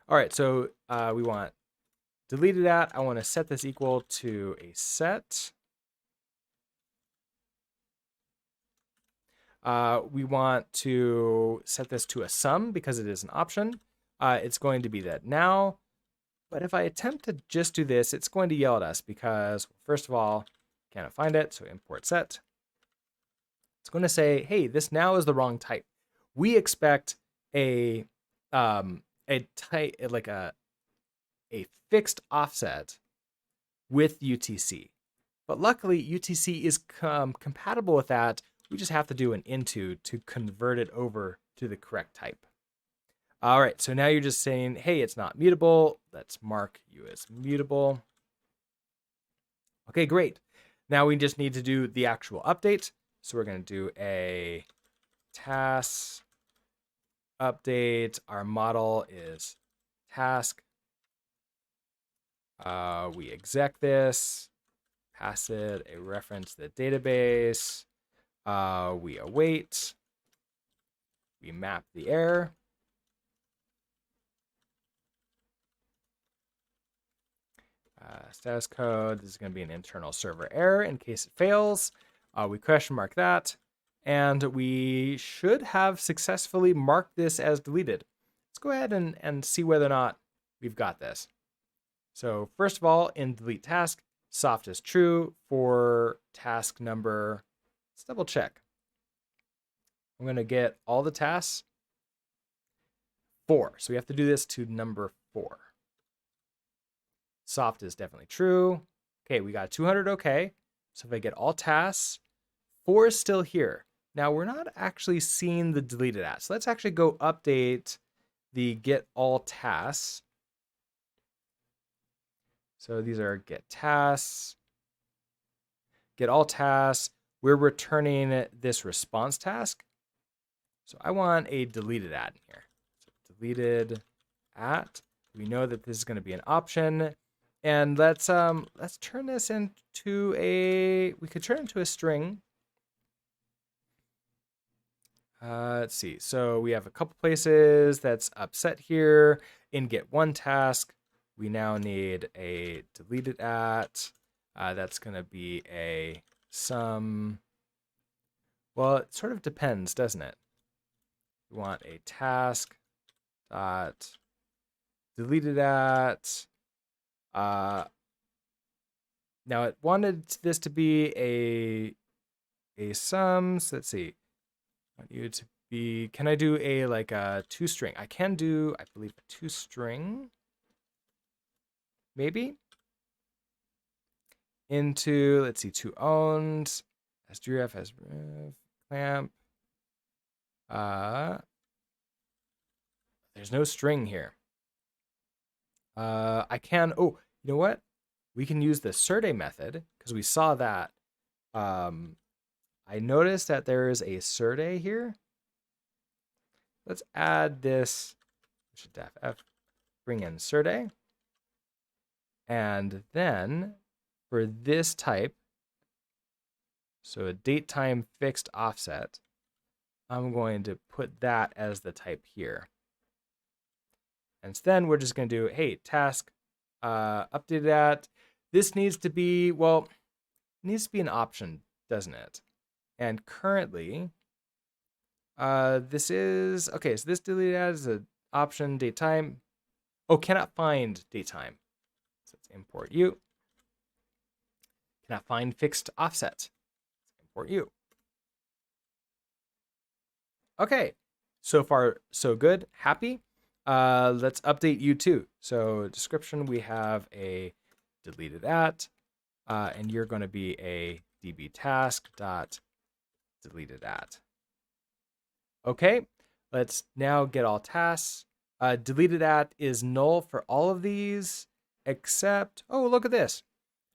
All right, so we want deleted at, I want to set this equal to a set. We want to set this to a sum because it is an option. It's going to be that now. But if I attempt to just do this, it's going to yell at us because, first of all, cannot find it, so import set. It's going to say, hey, this now is the wrong type. We expect a type, like a fixed offset with UTC. But luckily, UTC is compatible with that. We just have to do an into to convert it over to the correct type. All right, so now you're just saying, hey, it's not mutable. Let's mark you as mutable. Okay, great. Now we just need to do the actual update. So we're going to do a task update. Our model is task. We exec this, pass it a reference to the database. We await. We map the error. Status code, this is going to be an internal server error in case it fails. We question mark that, and we should have successfully marked this as deleted. Let's go ahead and see whether or not we've got this. So first of all, in delete task, soft is true for task number, let's double check. I'm going to get all the tasks, 4. So we have to do this to number 4. Soft is definitely true. Okay, we got 200 okay. So if I get all tasks, 4 is still here. Now we're not actually seeing the deleted at. So let's actually go update the get all tasks. So these are get tasks, get all tasks. We're returning this response task. So I want a deleted at in here. So deleted at. We know that this is going to be an option. And let's turn this into we could turn it into a string. Let's see. So we have a couple places that's upset here. In get one task, we now need a deleted at. That's going to be a sum. Well, it sort of depends, doesn't it? We want a task dot deleted at. Now it wanted this to be a sum. So let's see. I want you to be. Can I do a like a toString? I can do, I believe, a toString. Maybe. Into, let's see, toOwned as dref as ref clamp. There's no string here. I can, oh, you know what? We can use the serde method because we saw that. I noticed that there is a serde here. Let's add this, def f, bring in serde. And then for this type, so a date time fixed offset, I'm going to put that as the type here. And so then we're just going to do, hey, task updated at. This needs to be, well, it needs to be an option, doesn't it? And currently, this is, okay, so this deleted at is an option date time. Oh, cannot find date time. So let's import you. Cannot find fixed offset. Let's import you. Okay, so far so good, happy. Let's update you too. So description, we have a deleted at, and you're going to be a db task dot deleted at. Okay, let's now get all tasks. Deleted at is null for all of these except, oh, look at this.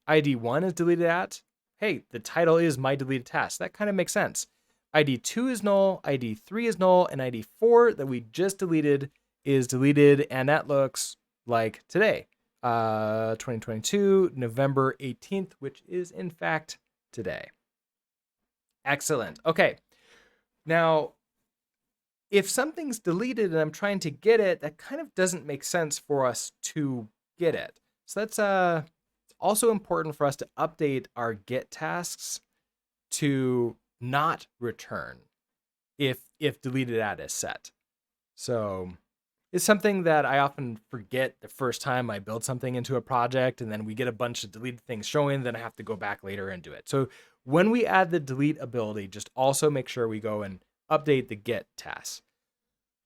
ID 1 is deleted at. Hey, the title is my deleted task. That kind of makes sense. ID 2 is null, ID 3 is null, and ID 4 that we just deleted is deleted, and that looks like today, 2022, November 18th, which is in fact today. Excellent. Okay. Now, if something's deleted and I'm trying to get it, that kind of doesn't make sense for us to get it. So that's also important for us to update our get tasks to not return if deleted at is set. So it's something that I often forget the first time I build something into a project, and then we get a bunch of deleted things showing, then I have to go back later and do it. So when we add the delete ability, just also make sure we go and update the get task.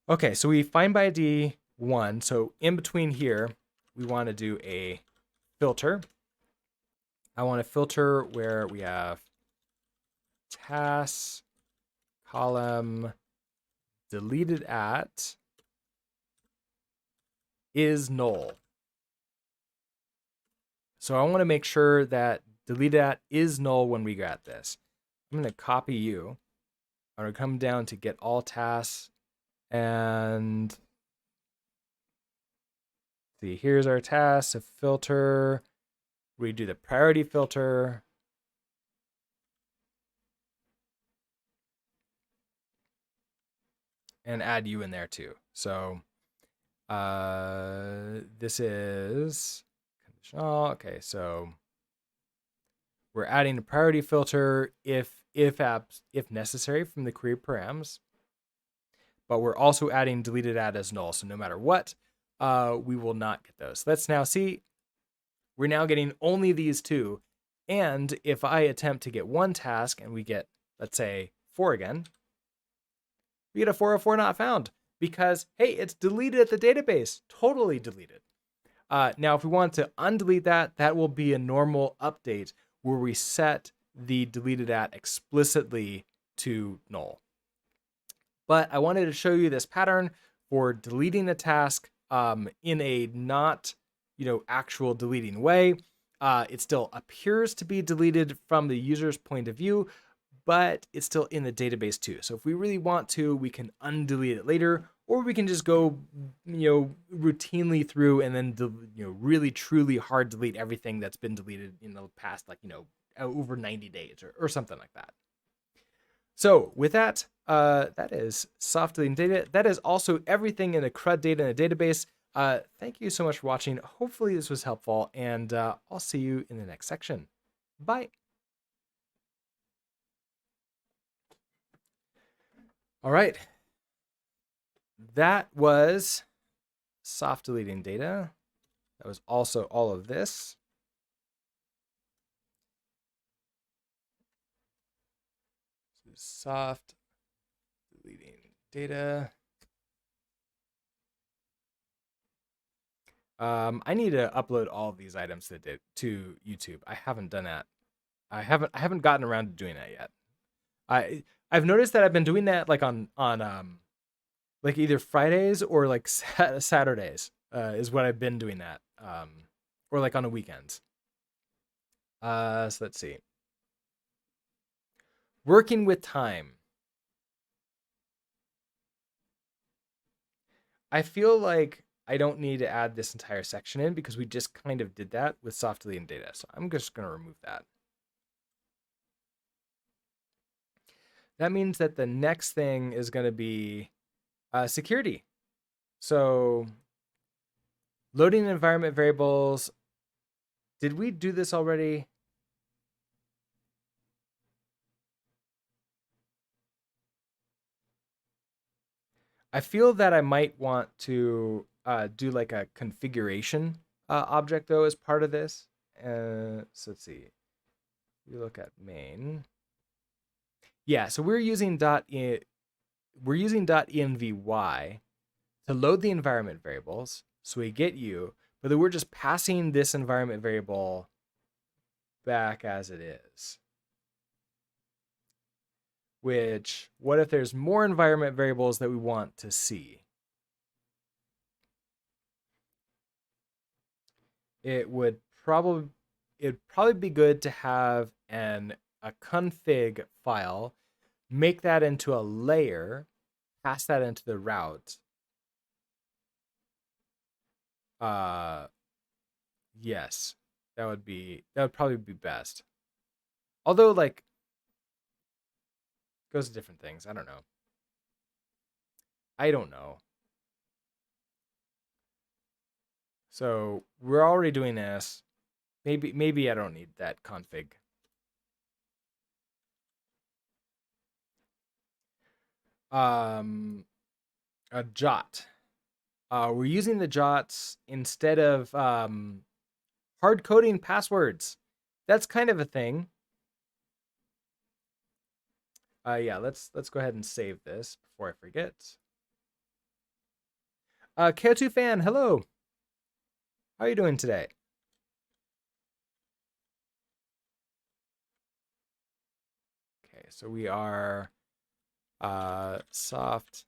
Okay, so we find by ID 1. So in between here, we want to do a filter. I want to filter where we have tasks, column, deleted at is null. So I want to make sure that deleted at is null when we get this. I'm going to copy you. I'm going to come down to get all tasks and see, here's our task, a filter. We do the priority filter. And add you in there too. So this is conditional. Okay, so we're adding a priority filter if necessary from the query params, but we're also adding deleted at as null. So no matter what, we will not get those. Let's now see. We're now getting only these two. And if I attempt to get one task and we get, let's say, 4 again, we get a 404 not found because, hey, it's deleted at the database, totally deleted. Now, if we want to undelete that, that will be a normal update where we set the deleted at explicitly to null. But I wanted to show you this pattern for deleting a task in a not, actual deleting way. It still appears to be deleted from the user's point of view, but it's still in the database too. So if we really want to, we can undelete it later, or we can just go, routinely through and then, really truly hard delete everything that's been deleted in the past, over 90 days or something like that. So with that, that is soft deleting data. That is also everything in the CRUD data in a database. Thank you so much for watching. Hopefully this was helpful, and I'll see you in the next section. Bye. All right. That was soft deleting data. That was also all of this. Soft deleting data. I need to upload all of these items to YouTube. I haven't done that. I haven't gotten around to doing that yet. I've noticed that I've been doing that on like either Fridays or like Saturdays is what I've been doing that, or like on the weekends. So let's see. Working with time. I feel like I don't need to add this entire section in because we just kind of did that with soft deleting data. So I'm just going to remove that. That means that the next thing is going to be security. So loading environment variables. Did we do this already? I feel that I might want to do like a configuration object though as part of this. So let's see. We look at main. Yeah, so we're using .envy to load the environment variables. So we get you, but then we're just passing this environment variable back as it is. Which, what if there's more environment variables that we want to see? It'd probably be good to have a config file, make that into a layer, pass that into the route. Yes, that would probably be best. Although, like, goes to different things. I don't know. So we're already doing this. Maybe I don't need that config. A jot. We're using the jots instead of hard coding passwords. That's kind of a thing. Yeah, let's go ahead and save this before I forget. KO2 fan, hello. How are you doing today? Okay, so we are soft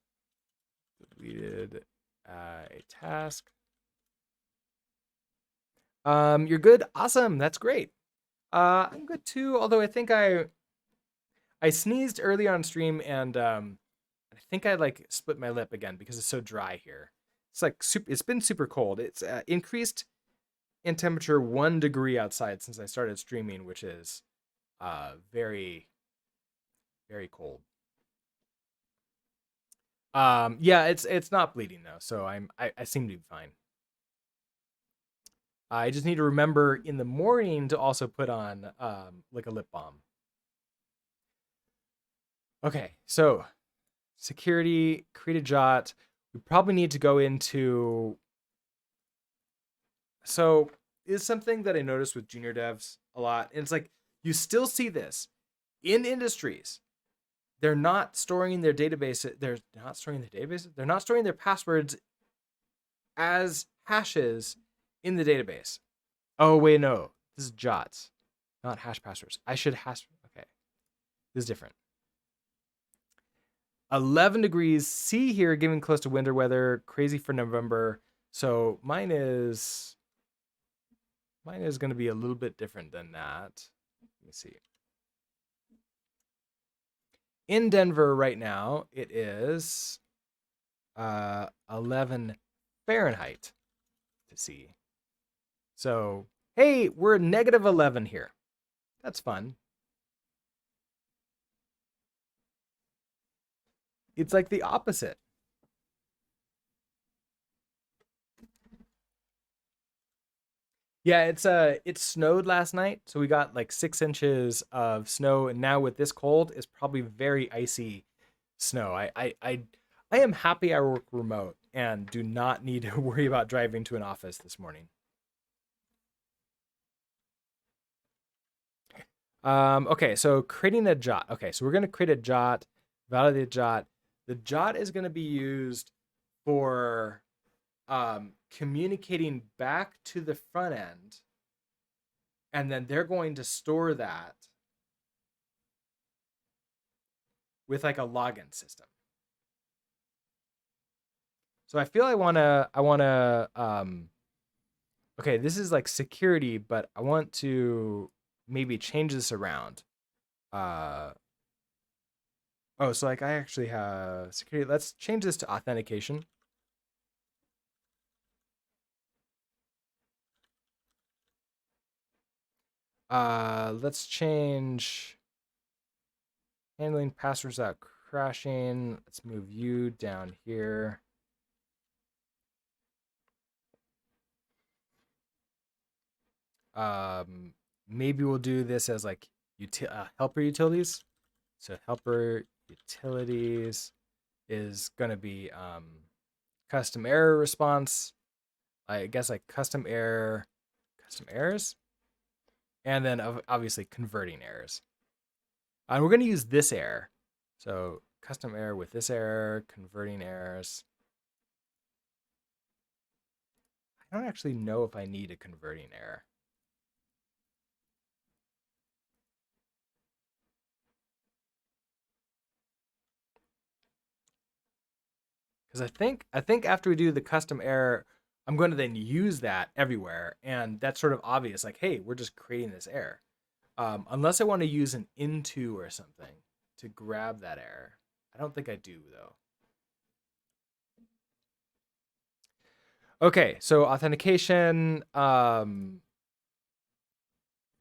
deleted a task. You're good. Awesome. That's great. I'm good too. Although I think I sneezed earlier on stream and I think I like split my lip again because it's so dry here. It's like super. It's been super cold. It's increased in temperature 1 degree outside since I started streaming, which is very very cold. Yeah, it's not bleeding though, so I seem to be fine. I just need to remember in the morning to also put on like a lip balm. Okay, so security, create a jot. We probably need to go into. So is something that I noticed with junior devs a lot. And it's like you still see this in industries. They're not storing their database. They're not storing their databases. They're not storing their passwords as hashes in the database. Oh wait, no. This is jots, not hash passwords. I should hash. Okay, this is different. 11 degrees C here, giving close to winter weather. Crazy for November. So mine is going to be a little bit different than that. Let me see. In Denver right now, it is 11 Fahrenheit to see. So, hey, we're negative 11 here. That's fun. It's like the opposite. Yeah, it snowed last night, so we got like 6 inches of snow, and now with this cold, it's probably very icy snow. I am happy I work remote and do not need to worry about driving to an office this morning. Okay, so creating a jot. Okay, so we're gonna create a jot, validate jot. The jot is gonna be used for communicating back to the front end, and then they're going to store that with like a login system. So I feel I wanna okay, this is like security, but I want to maybe change this around. Uh oh, so like I actually have security. Let's change this to authentication. Let's change handling passwords without crashing. Let's move you down here. Maybe we'll do this as like helper utilities. So helper utilities is gonna be custom error response. I guess like custom errors, and then obviously converting errors. And we're gonna use this error. So custom error with this error, converting errors. I don't actually know if I need a converting error. Because I think after we do the custom error, I'm going to then use that everywhere, and that's sort of obvious. Like, hey, we're just creating this error. Unless I want to use an into or something to grab that error. I don't think I do though. Okay, so authentication,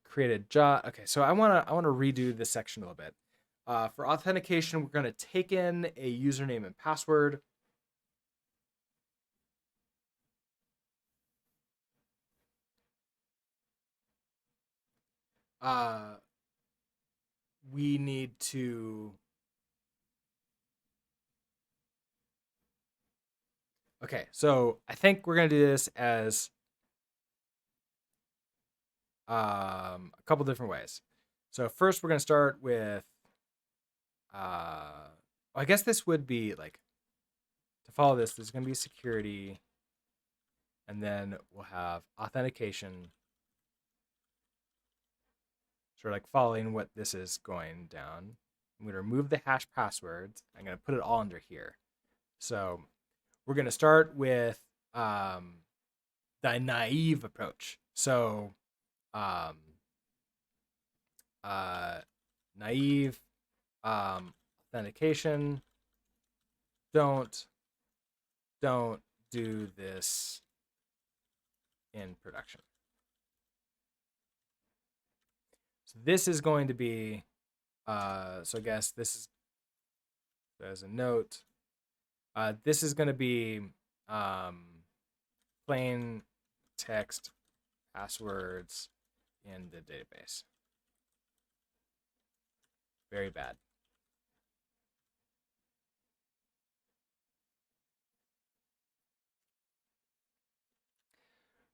create a job. Okay, so I wanna redo this section a little bit. For authentication, we're gonna take in a username and password. uh, we need to. Okay, so I think we're gonna do this as a couple different ways. So first, we're gonna start with. I guess this would be like to follow this. There's gonna be security, and then we'll have authentication. Sort of like following what this is going down. I'm going to remove the hash passwords. I'm going to put it all under here. So we're going to start with the naive approach. So um, uh, naive authentication. Don't do this in production. So this is going to be so I guess this is as a note. This is going to be plain text passwords in the database. Very bad.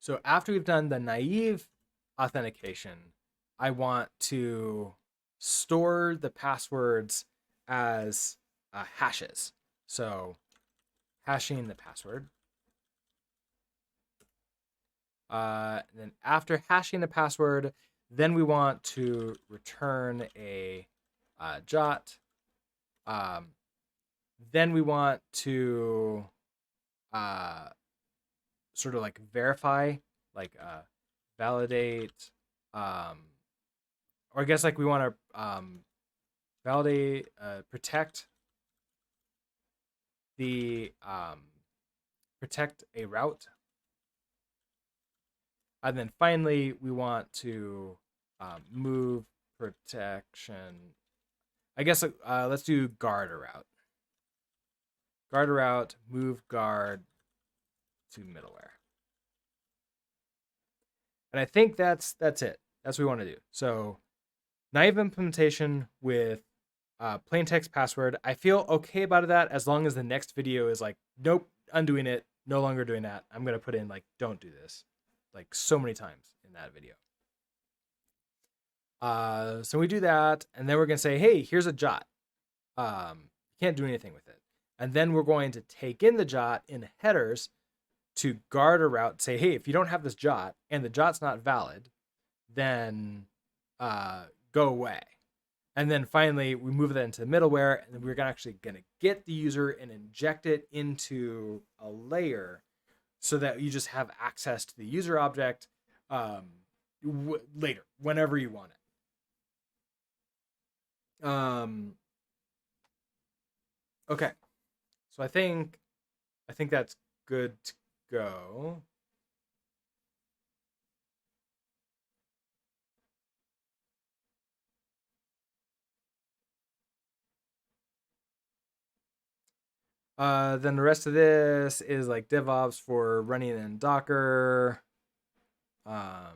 So after we've done the naive authentication, I want to store the passwords as hashes. So hashing the password. Then after hashing the password, then we want to return a jot. Then we want to sort of like verify, like validate, or I guess like we want to validate, protect the protect a route, and then finally we want to move protection. I guess let's do guard a route. Guard a route, move guard to middleware. And I think that's it. That's what we want to do. So naive implementation with plain text password. I feel okay about that as long as the next video is like, nope, undoing it, no longer doing that. I'm going to put in like, don't do this, like so many times in that video. So we do that, and then we're going to say, hey, here's a jot. Can't do anything with it. And then we're going to take in the jot in headers to guard a route, say, hey, if you don't have this jot and the jot's not valid, then go away. And then finally, we move that into the middleware, and then we're actually going to get the user and inject it into a layer so that you just have access to the user object later, whenever you want it. Okay, so I think that's good to go. Then the rest of this is like DevOps for running in Docker. I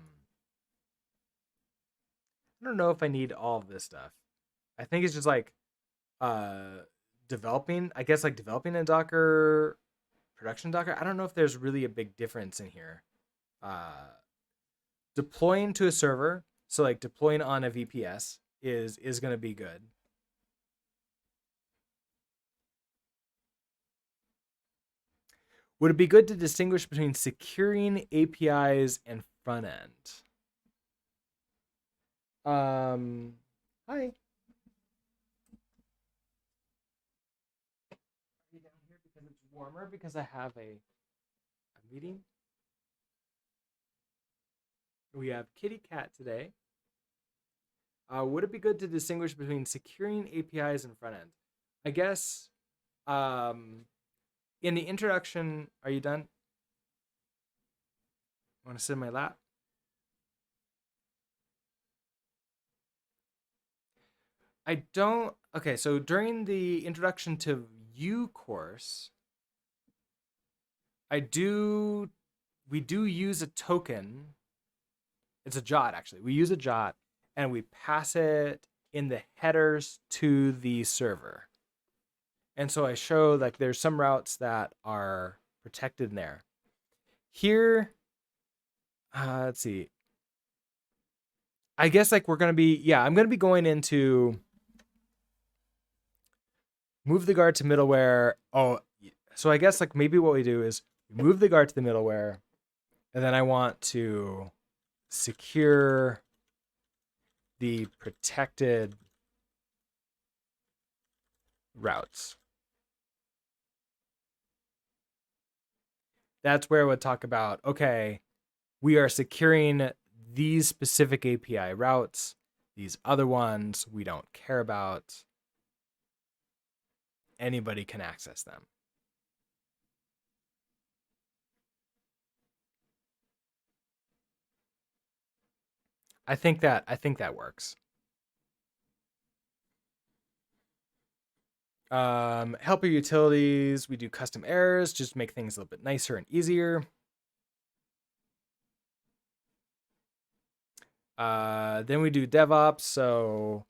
don't know if I need all of this stuff. I think it's just like developing, I guess like developing in Docker, production Docker. I don't know if there's really a big difference in here. Deploying to a server, so like deploying on a VPS is going to be good. Would it be good to distinguish between securing APIs and front end? Hi. Are you down here because it's warmer because I have a meeting? We have Kitty Cat today. Would it be good to distinguish between securing APIs and front end? I guess in the introduction, are you done? Want to sit in my lap? I don't. Okay, so during the introduction to Vue course, we do use a token. It's a jot actually. We use a jot, and we pass it in the headers to the server. And so I show like there's some routes that are protected in there. Here, let's see. I guess like I'm going to be going into move the guard to middleware. Oh, so I guess like maybe what we do is we move the guard to the middleware, and then I want to secure the protected routes. That's where I would talk about, okay, we are securing these specific API routes. These other ones we don't care about. Anybody can access them. I think that works. Helper utilities, we do custom errors, just make things a little bit nicer and easier. Then we do DevOps, so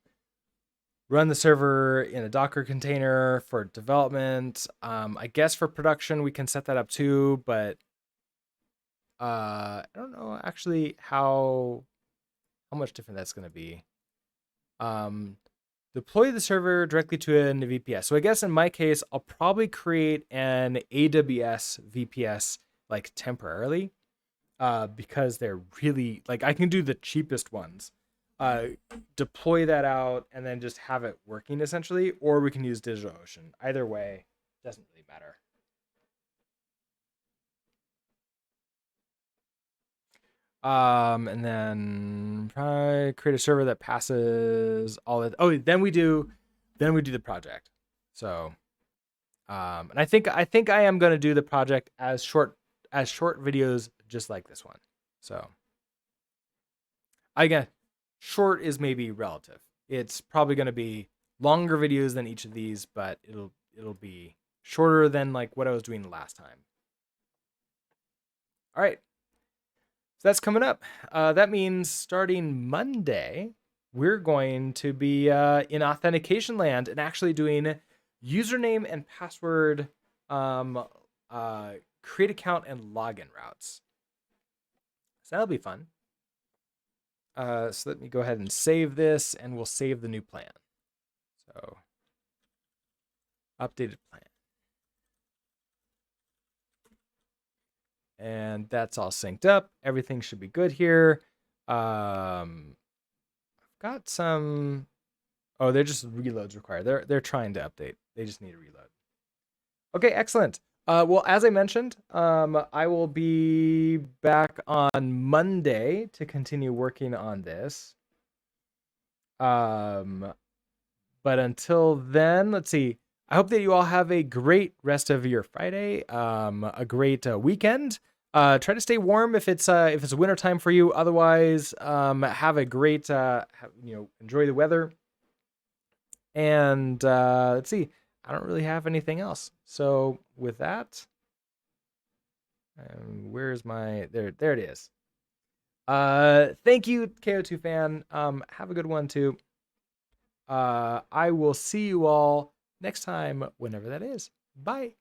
run the server in a Docker container for development. I guess for production we can set that up too, but I don't know actually how much different that's going to be. Deploy the server directly to an VPS. So I guess in my case, I'll probably create an AWS VPS like temporarily, because they're really like I can do the cheapest ones. Deploy that out and then just have it working essentially, or we can use DigitalOcean. Either way, doesn't really matter. And then probably create a server that passes all of. Oh, then we do the project. So, and I think I am gonna do the project as short videos, just like this one. So, again, short is maybe relative. It's probably gonna be longer videos than each of these, but it'll be shorter than like what I was doing last time. All right. So that's coming up. That means starting Monday, we're going to be in authentication land and actually doing username and password, create account and login routes. So that'll be fun. So let me go ahead and save this, and we'll save the new plan. So updated plan. And that's all synced up. Everything should be good here. I've got some. Oh, they're just reloads required. They're trying to update. They just need a reload. Okay, excellent. Well, as I mentioned, I will be back on Monday to continue working on this. But until then, let's see. I hope that you all have a great rest of your Friday. A great weekend. Try to stay warm if it's winter time for you. Otherwise, have a great enjoy the weather. And let's see. I don't really have anything else. So with that, where's my there it is. Thank you, KO2 fan. Have a good one too. I will see you all next time, whenever that is. Bye.